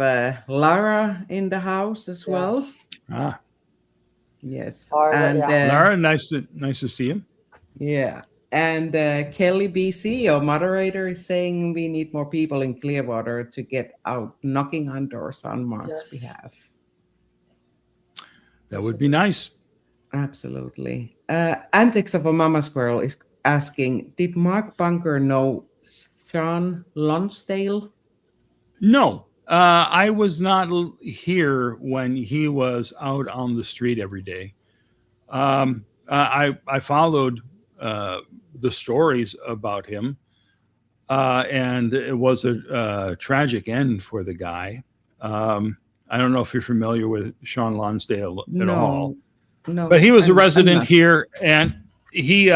Lara in the house as well. Yes. Lara, nice to see you. Yeah. And Kelly BC, our moderator, is saying we need more people in Clearwater to get out knocking on doors on Mark's behalf. That would be nice. Absolutely. Antics of a Mama Squirrel is asking, did Mark Bunker know Sean Lonsdale? No. I was not here when he was out on the street every day. I followed the stories about him, and it was a tragic end for the guy. I don't know if you're familiar with Sean Lonsdale at all. No, but he was a resident here, and he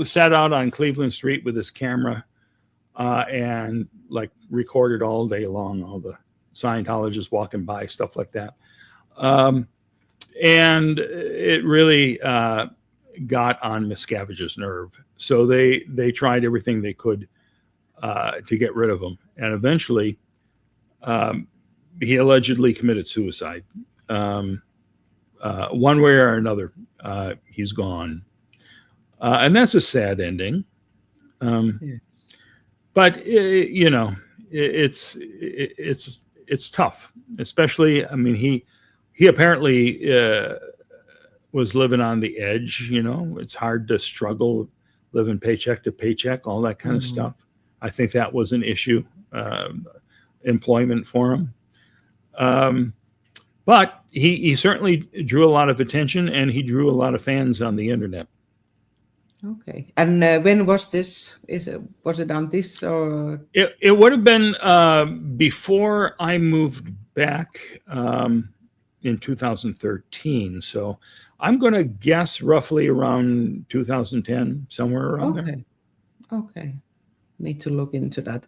sat out on Cleveland Street with his camera and recorded all day long, all the Scientologists walking by, stuff like that. And it really got on Miscavige's nerve. So they tried everything they could to get rid of him. And eventually he allegedly committed suicide. One way or another, he's gone. And that's a sad ending. But it's tough, especially. I mean, he apparently was living on the edge. It's hard to struggle, living paycheck to paycheck, all that kind of stuff. I think that was an issue, employment for him. But he certainly drew a lot of attention, and he drew a lot of fans on the internet. Okay. And when was this? Was it on this or? It would have been before I moved back in 2013. So I'm going to guess roughly around 2010, somewhere around there. Okay. Need to look into that.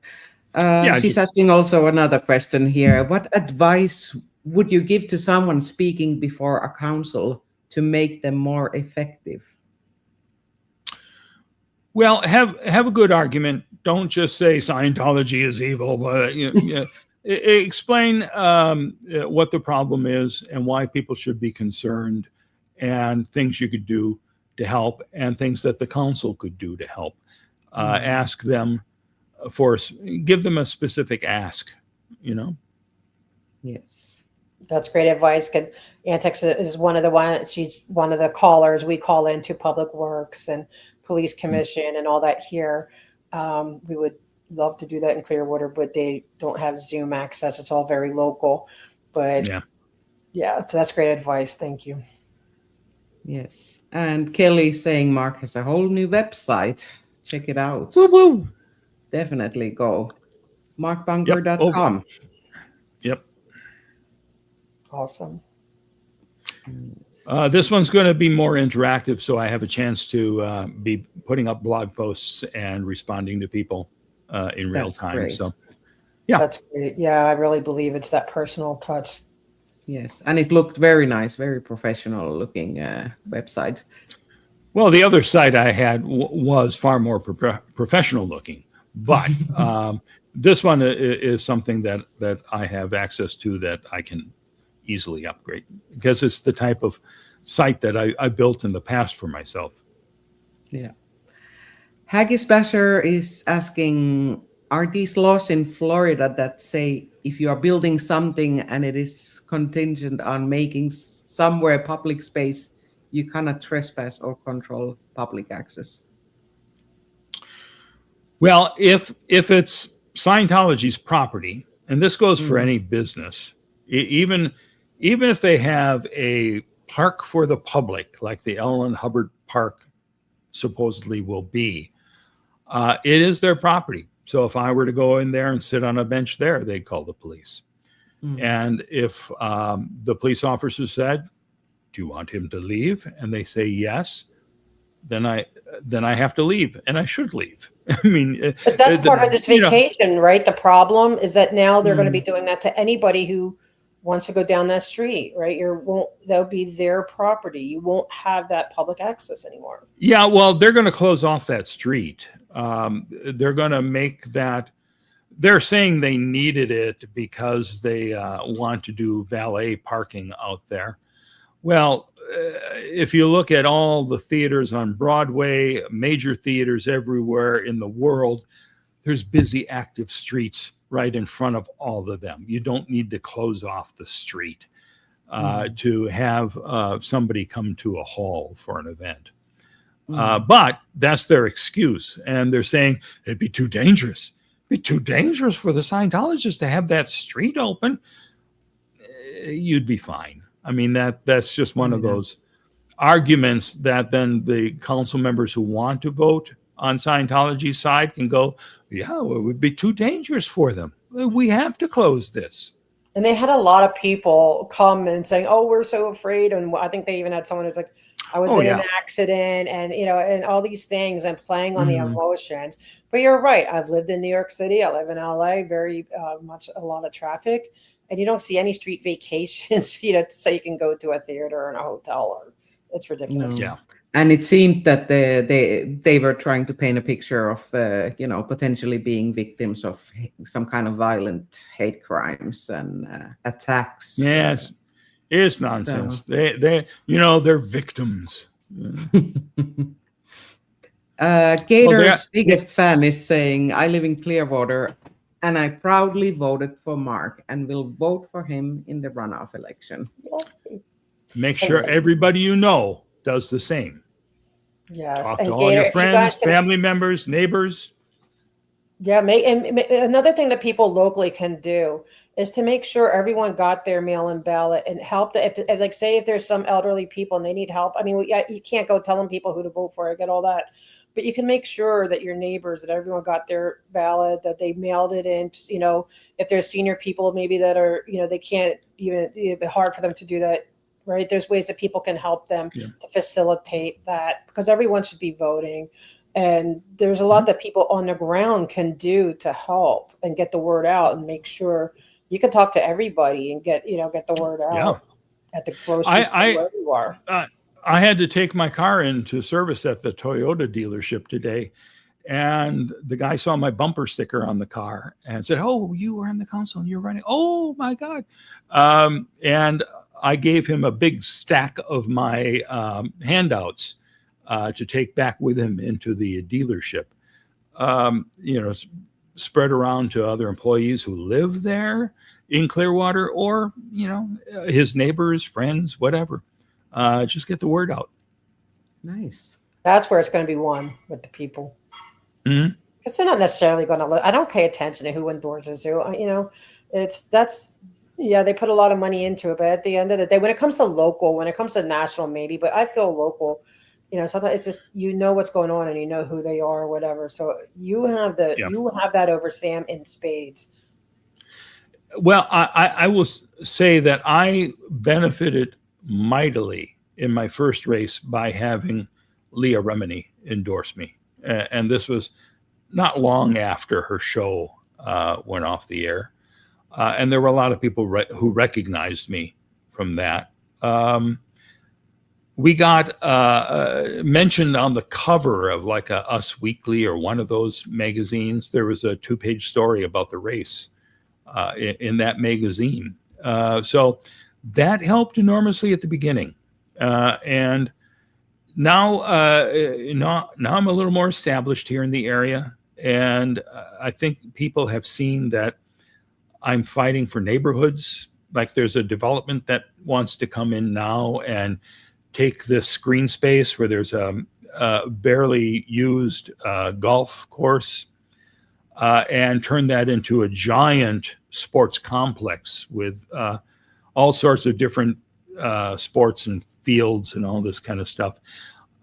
Yeah, she's asking also another question here. What advice would you give to someone speaking before a council to make them more effective? Well, have a good argument. Don't just say Scientology is evil, but explain what the problem is and why people should be concerned, and things you could do to help, and things that the council could do to help. Ask them give them a specific ask. Yes. That's great advice. Antex is she's one of the callers we call into Public Works and Police Commission and all that here. We would love to do that in Clearwater, but they don't have Zoom access. It's all very local. But yeah, so that's great advice. Thank you. Yes. And Kelly saying Mark has a whole new website. Check it out. Woo-woo. Definitely go. markbunger.com. Yep. Awesome. This one's going to be more interactive, so I have a chance to be putting up blog posts and responding to people in real time. Great. So, yeah. That's great. Yeah, I really believe it's that personal touch. Yes, and it looked very nice, very professional looking website. Well, the other site I had was far more professional looking, but this one is something that I have access to that I can easily upgrade, because it's the type of site that I built in the past for myself. Yeah. Haggis Basher is asking, are these laws in Florida that say if you are building something and it is contingent on making somewhere public space, you cannot trespass or control public access? Well, if it's Scientology's property, and this goes for any business, even if they have a park for the public, like the L. Ron Hubbard Park supposedly will be, it is their property. So if I were to go in there and sit on a bench there, they'd call the police. And if the police officer said, do you want him to leave? And they say yes, then I have to leave, and I should leave. I mean, but that's part of this vacation, right? The problem is that now they're going to be doing that to anybody who wants to go down that street, right? That'll be their property. You won't have that public access anymore. Yeah, well, they're going to close off that street. They're going to make that. They're saying they needed it because they want to do valet parking out there. Well, if you look at all the theaters on Broadway, major theaters everywhere in the world, there's busy, active streets right in front of all of them. You don't need to close off the street to have somebody come to a hall for an event. But that's their excuse. And they're saying it'd be too dangerous. It'd be too dangerous for the Scientologists to have that street open. You'd be fine. I mean, that's just one of those arguments that then the council members who want to vote on Scientology's side can go, yeah, well, it would be too dangerous for them. We have to close this. And they had a lot of people come and saying, oh, we're so afraid. And I think they even had someone who's like, I was in an accident, and, and all these things, and playing on the emotions. But you're right. I've lived in New York City. I live in LA, very much a lot of traffic. And you don't see any street vacations, so you can go to a theater and a hotel. It's ridiculous. Yeah. And it seemed that they were trying to paint a picture of potentially being victims of some kind of violent hate crimes and attacks. Yes, it's nonsense. They're victims. Gator's biggest fan is saying, "I live in Clearwater, and I proudly voted for Mark and will vote for him in the runoff election." Make sure everybody you know does the same. Yes, Talk and to all Gator, your if you guys friends, can, family members, neighbors. yeah, another thing that people locally can do is to make sure everyone got their mail-in ballot and help. Like, say if there's some elderly people and they need help. I mean, you can't go telling people who to vote for. I get all that, but you can make sure that your neighbors, that everyone got their ballot, that they mailed it in. If there's senior people maybe that are, they can't even. It'd be hard for them to do that. Right. There's ways that people can help them to facilitate that, because everyone should be voting. And there's a lot that people on the ground can do to help and get the word out and make sure you can talk to everybody and get the word out at the grocery store, wherever you are. I had to take my car into service at the Toyota dealership today. And the guy saw my bumper sticker on the car and said, "Oh, you were on the council and you're running." Oh, my God. And I gave him a big stack of my handouts to take back with him into the dealership. Spread around to other employees who live there in Clearwater, or, his neighbors, friends, whatever. Just get the word out. Nice. That's where it's going to be won with the people. Mm-hmm. Because they're not necessarily going to look. I don't pay attention to who endorses who. They put a lot of money into it, but at the end of the day, when it comes to local, when it comes to national, maybe, but I feel local, sometimes it's just, what's going on and you know who they are or whatever. So you have that over Sam in spades. Well, I will say that I benefited mightily in my first race by having Leah Remini endorse me. And this was not long after her show went off the air. And there were a lot of people who recognized me from that. We got mentioned on the cover of like a Us Weekly or one of those magazines. There was a 2-page story about the race in that magazine. So that helped enormously at the beginning. And now I'm a little more established here in the area. And I think people have seen that I'm fighting for neighborhoods. Like, there's a development that wants to come in now and take this green space where there's a barely used golf course and turn that into a giant sports complex with all sorts of different sports and fields and all this kind of stuff.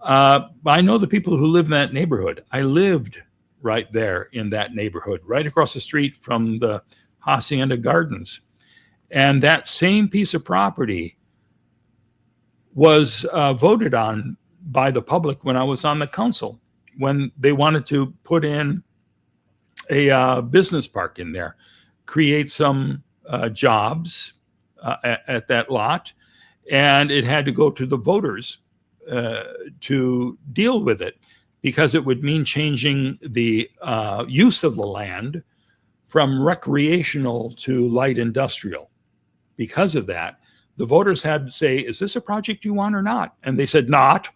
I know the people who live in that neighborhood. I lived right there in that neighborhood, right across the street from the Hacienda Gardens. And that same piece of property was voted on by the public when I was on the council, when they wanted to put in a business park in there, create some jobs at that lot. And it had to go to the voters to deal with it, because it would mean changing the use of the land from recreational to light industrial. Because of that, the voters had to say, "Is this a project you want or not?" And they said, "Not."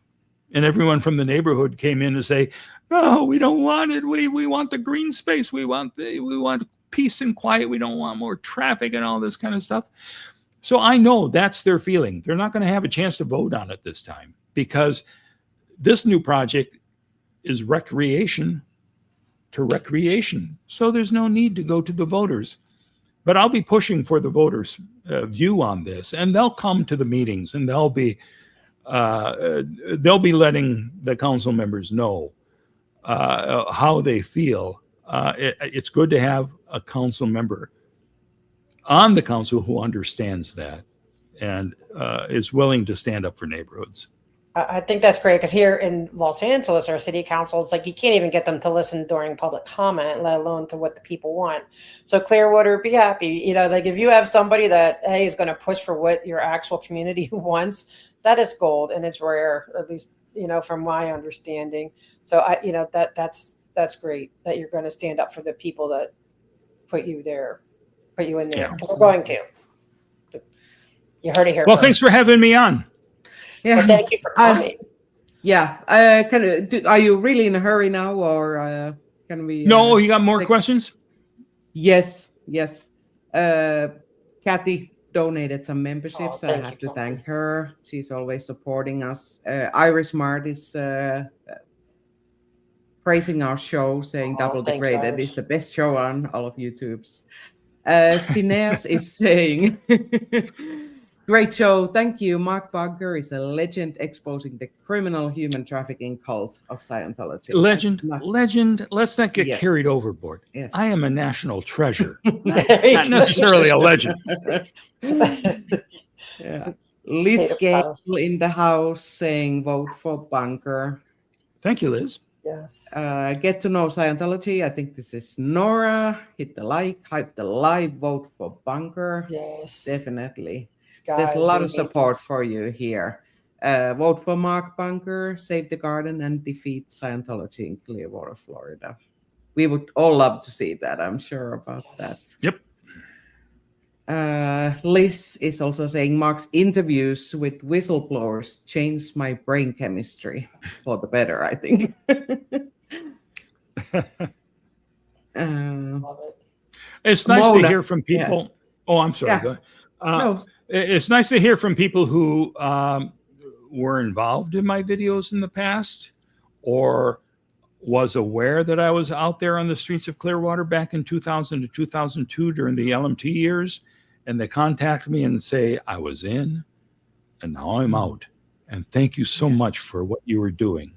And everyone from the neighborhood came in to say, "No, we don't want it. We want the green space. We want peace and quiet. We don't want more traffic and all this kind of stuff." So I know that's their feeling. They're not going to have a chance to vote on it this time, because this new project is recreation to recreation. So there's no need to go to the voters. But I'll be pushing for the voters' view on this, and they'll come to the meetings, and they'll be letting the council members know how they feel. It's good to have a council member on the council who understands that and is willing to stand up for neighborhoods. I think that's great, because here in Los Angeles, our city council, it's like you can't even get them to listen during public comment, let alone to what the people want. So Clearwater, be happy. Like, if you have somebody that is going to push for what your actual community wants, that is gold, and it's rare. At least from my understanding. So that's great that you're going to stand up for the people that put you in there. Yeah. We're going to. You heard it here Well, first. thanks for having me on. Yeah. Well, thank you for coming. Are you really in a hurry now, or can we? No, you got more take- questions? Yes. Kathy donated some memberships. Oh, I thank have you, to Kathy. thank her. She's always supporting us. Irish Mart is praising our show, saying Oh, Double thank you, Degraded Irish. is the best show on all of YouTube's. Sineas is saying, great show. Thank you. Mark Bunker is a legend exposing the criminal human trafficking cult of Scientology. Legend. Let's not get Yes. carried overboard. Yes. I am a national treasure, There you not go. necessarily a legend. Yeah. Liz Potato Gale puddle. in the house saying vote for Bunker. Thank you, Liz. Yes. Get to know Scientology. I think this is Nora. Hit the like, hype the live, vote for Bunker. Yes. Definitely. Guys, There's a lot we of need support this. for you here. Vote for Mark Bunker, save the garden, and defeat Scientology in Clearwater, Florida. We would all love to see that. I'm sure about Yes. Yep. that. Liz is also saying Mark's interviews with whistleblowers changed my brain chemistry for the better, I think. Love it. It's nice Mona. to hear from people. Oh, I'm sorry. Yeah. Go ahead. No, It's nice to hear from people who were involved in my videos in the past or was aware that I was out there on the streets of Clearwater back in 2000 to 2002 during the LMT years. And they contact me and say, I was in and now I'm out. And thank you so much for what you were doing.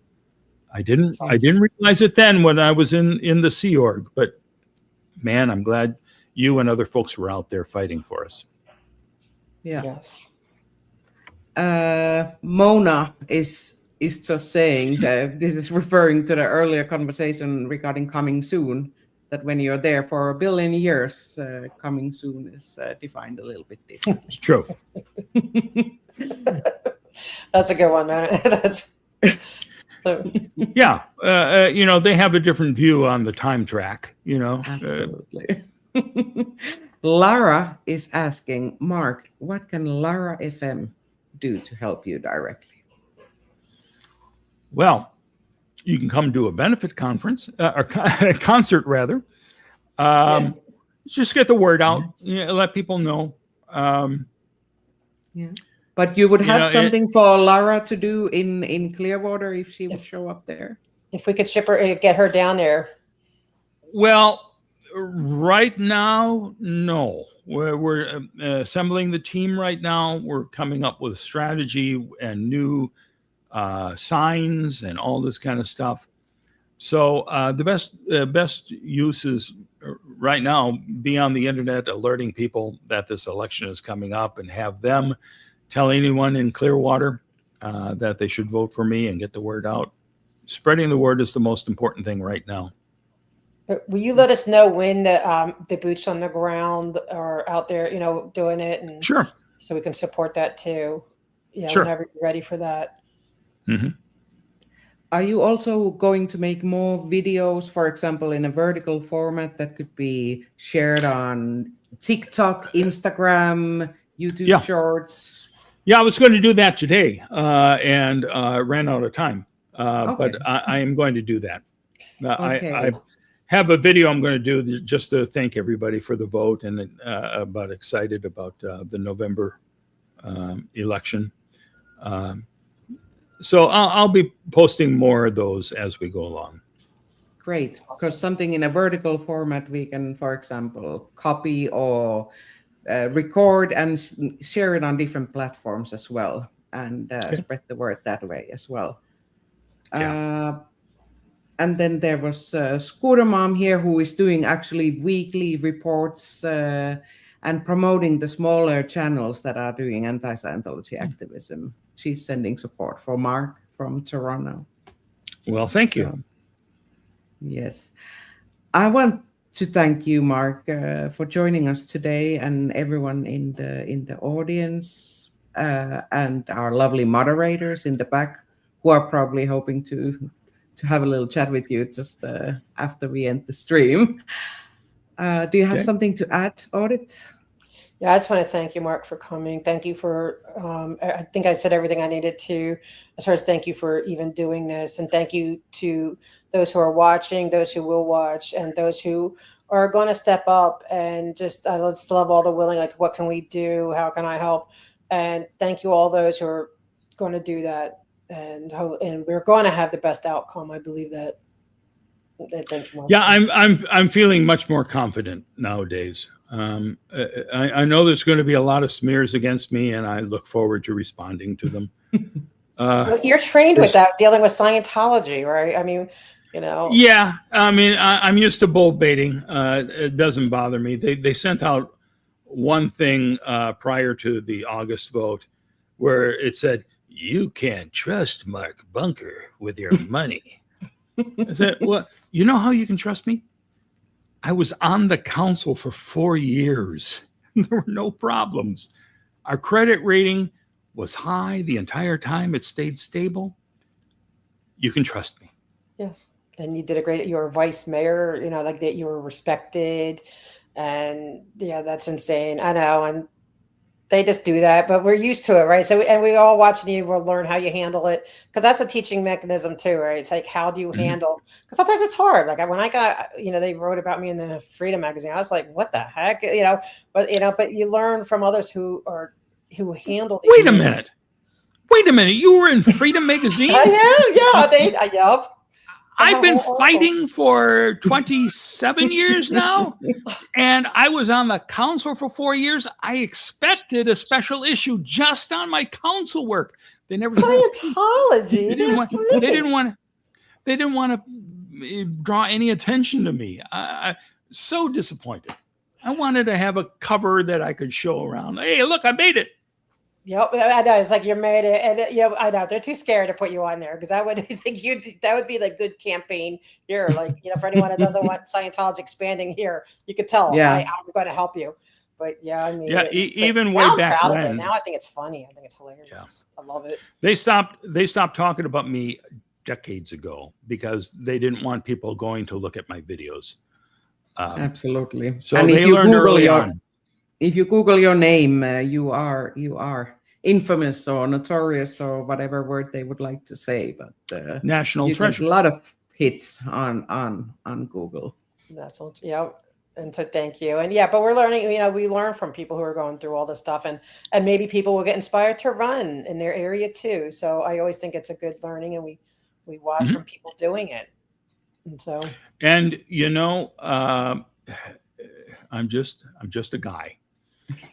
I didn't realize it then when I was in the Sea Org, but man, I'm glad you and other folks were out there fighting for us. yeah. Yes. Mona is just saying, this is referring to the earlier conversation regarding coming soon, that when you're there for a billion years, coming soon is defined a little bit different. It's true. That's a good one, man. That's so, Yeah. They have a different view on the time track, Absolutely. Lara is asking, Mark, what can Lara FM do to help you directly? Well, you can come to a benefit conference or concert rather. Just get the word out. Let people know. Yeah. But you would have know, something for Lara to do in Clearwater if she would show up there? if we could get her down there. Well, right now, no. We're assembling the team right now. We're coming up with strategy and new signs and all this kind of stuff. So the best use is right now be on the internet, alerting people that this election is coming up, and have them tell anyone in Clearwater that they should vote for me and get the word out. Spreading the word is the most important thing right now. But will you let us know when the boots on the ground are out there, doing it, and Sure. so we can support that too? Yeah, Sure. whenever you're ready for that. Mm-hmm. Are you also going to make more videos, for example, in a vertical format that could be shared on TikTok, Instagram, YouTube Shorts? Yeah, I was going to do that today and ran out of time. Okay. But I am going to do that. Okay. I have a video I'm going to do just to thank everybody for the vote and excited about the November election. So I'll be posting more of those as we go along. Great, because something in a vertical format we can, for example, copy or record and share it on different platforms as well, and spread the word that way as well. Yeah. And then there was Scooter Mom here, who is doing actually weekly reports and promoting the smaller channels that are doing anti-Scientology activism. She's sending support for Mark from Toronto. Well, thank you. Yes. I want to thank you, Mark, for joining us today, and everyone in the audience and our lovely moderators in the back who are probably hoping to have a little chat with you just after we end the stream. Do you have Okay. something to add, Audit? Yeah, I just want to thank you, Mark, for coming. Thank you for, I think I said everything I needed to, as far as thank you for even doing this. And thank you to those who are watching, those who will watch, and those who are going to step up. And just, I just love all the willing, like, what can we do? How can I help? And thank you all those who are going to do that. And we're going to have the best outcome. I believe that. Thank you, Mark. Yeah, I'm feeling much more confident nowadays. I know there's going to be a lot of smears against me, and I look forward to responding to them. Well, you're trained with that, dealing with Scientology, right? I mean, you know. Yeah, I mean, I'm used to bull baiting. It doesn't bother me. They sent out one thing prior to the August vote where it said, "You can't trust Mark Bunker with your money." I said, "Well, you know how you can trust me? I was on the council for 4 years. There were no problems. Our credit rating was high the entire time. It stayed stable. You can trust me." Yes. And you did a great, you were vice mayor, you know, like that, you were respected. And yeah, that's insane. I know. And they just do that, but we're used to it, right? So, and we all watching you will learn how you handle it, because that's a teaching mechanism too, right? It's like, how do you handle, because sometimes it's hard. Like when I got, you know, they wrote about me in the Freedom magazine, I was like, what the heck, you know, but you learn from others who handle. Wait a minute. You were in Freedom magazine? I am, yeah. Yep. I've been fighting for 27 years now, and I was on the council for 4 years. I expected a special issue just on my council work. They never Scientology. They didn't want to draw any attention to me. I so disappointed. I wanted to have a cover that I could show around. Hey, look, I made it. Yep, I know. It's like you made it, and I know they're too scared to put you on there, because I would think that would be like good campaign here. Like, you know, for anyone that doesn't want Scientology expanding here, you could tell. Yeah. I'm going to help you. But yeah, I mean, Yeah, even like, way I'm back proud of when. it. Now I think it's funny. I think it's hilarious. Yeah. I love it. They stopped talking about me decades ago because they didn't want people going to look at my videos. Absolutely. So and they learned early on. If you Google your name, you are infamous or notorious or whatever word they would like to say. But National you treasure. get a lot of hits on Google. That's all. Yeah. And so thank you. And yeah, but we're learning, you know, we learn from people who are going through all this stuff, and maybe people will get inspired to run in their area too. So I always think it's a good learning, and we watch from people doing it. And so, and you know, I'm just a guy.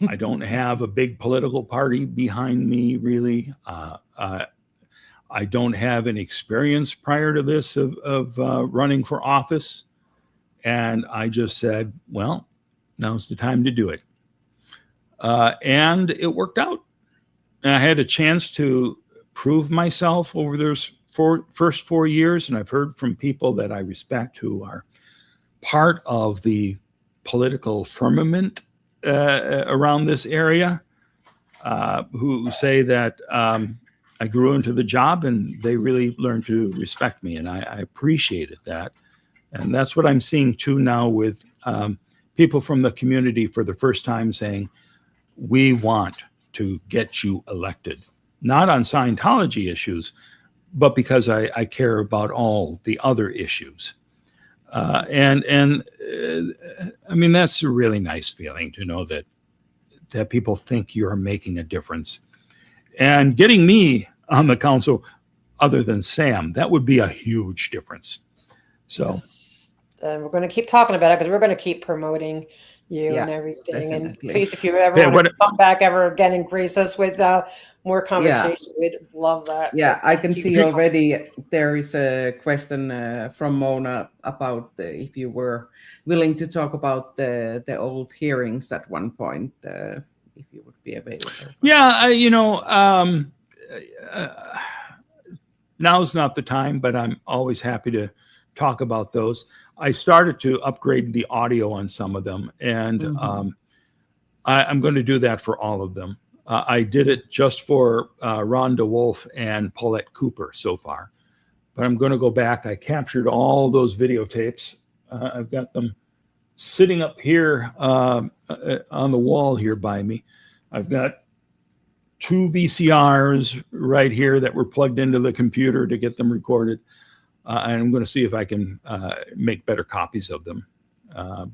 I don't have a big political party behind me, really. I don't have any experience prior to this of running for office. And I just said, well, now's the time to do it. And it worked out. And I had a chance to prove myself over those first 4 years. And I've heard from people that I respect who are part of the political firmament around this area, who say that I grew into the job and they really learned to respect me. And I appreciated that. And that's what I'm seeing too now with people from the community for the first time saying, we want to get you elected, not on Scientology issues, but because I care about all the other issues. And I mean, that's a really nice feeling to know that people think you're making a difference. And getting me on the council, other than Sam, that would be a huge difference. So, yes. And we're going to keep talking about it, because we're going to keep promoting you and everything. Definitely. And please, if you ever want to come back ever again and grace us with more conversation, we'd love that. Yeah, I can see already there is a question from Mona about if you were willing to talk about the old hearings at one point, if you would be available. Yeah, now's not the time, but I'm always happy to talk about those. I started to upgrade the audio on some of them, and I'm going to do that for all of them. I did it just for Ron DeWolf and Paulette Cooper so far, but I'm going to go back. I captured all those videotapes. I've got them sitting up here on the wall here by me. I've got 2 VCRs right here that were plugged into the computer to get them recorded. And I'm going to see if I can make better copies of them.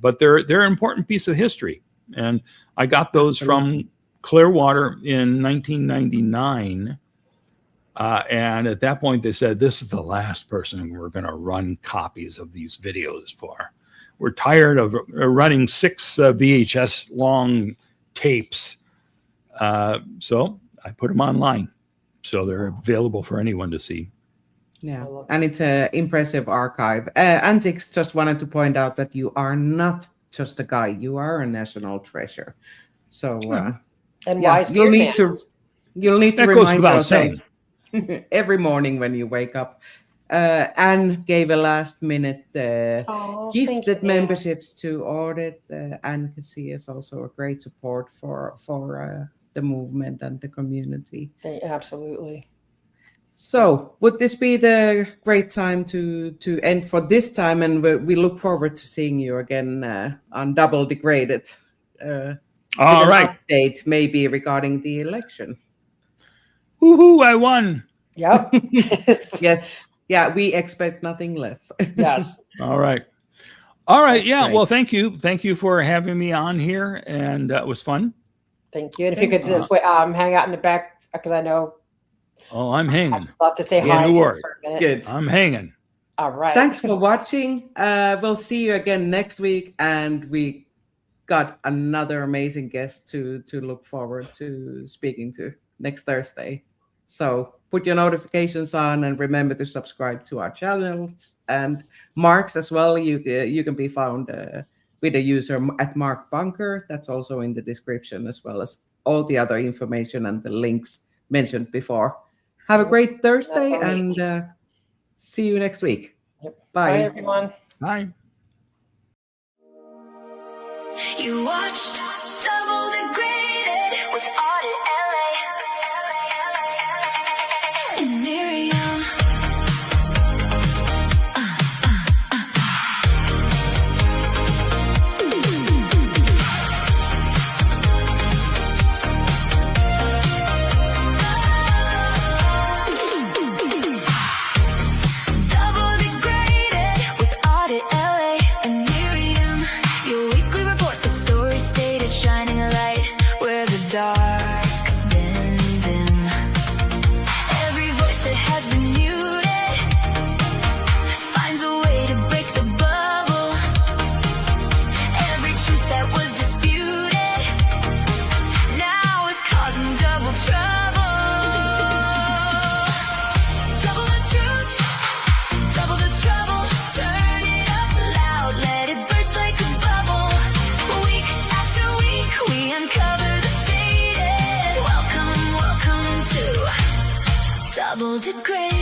But they're an important piece of history. And I got those from Clearwater in 1999. And at that point, they said, this is the last person we're going to run copies of these videos for. We're tired of running 6 VHS long tapes. So I put them online. So they're available for anyone to see. Yeah, and it's an impressive archive. Antics just wanted to point out that you are not just a guy; you are a national treasure. So, and yeah, wise you'll beard need man. to That goes remind without yourself saying. every morning when you wake up. Anne gave a last-minute Oh, thank gifted you, memberships to Audit. Anne Cassie is also a great support for the movement and the community. Absolutely. So would this be the great time to end for this time? And we look forward to seeing you again on Double Degraded. All with an right. update maybe regarding the election. Woohoo, I won. Yep. Yes. Yeah, we expect nothing less. Yes. All right. All right. That's Yeah. great. Well, thank you. Thank you for having me on here. And it was fun. Thank you. And if you could just wait, hang out in the back, because I know Oh, I'm hanging. I'd love to say Yeah, hi no to you worries. for a minute. Good. I'm hanging. All right. Thanks for watching. We'll see you again next week. And we got another amazing guest to look forward to speaking to next Thursday. So put your notifications on and remember to subscribe to our channels and Mark's as well. You can be found with a user at Mark Bunker. That's also in the description, as well as all the other information and the links mentioned before. Have a great Thursday and see you next week. Yep. Bye. Bye, everyone. Bye. You watched Double Degraded with Audit LA and Miriam. Double Degraded with Audit LA and Miriam. Your weekly report, the story stated, shining a light where the dark's been dim. Every voice that has been muted finds a way to break the bubble. Every truth that was disputed now is causing double trouble. Double the truth, double the trouble. Turn it up loud, let it burst like a bubble. Week after week, we uncover the faded. Welcome, welcome to Double Degraded.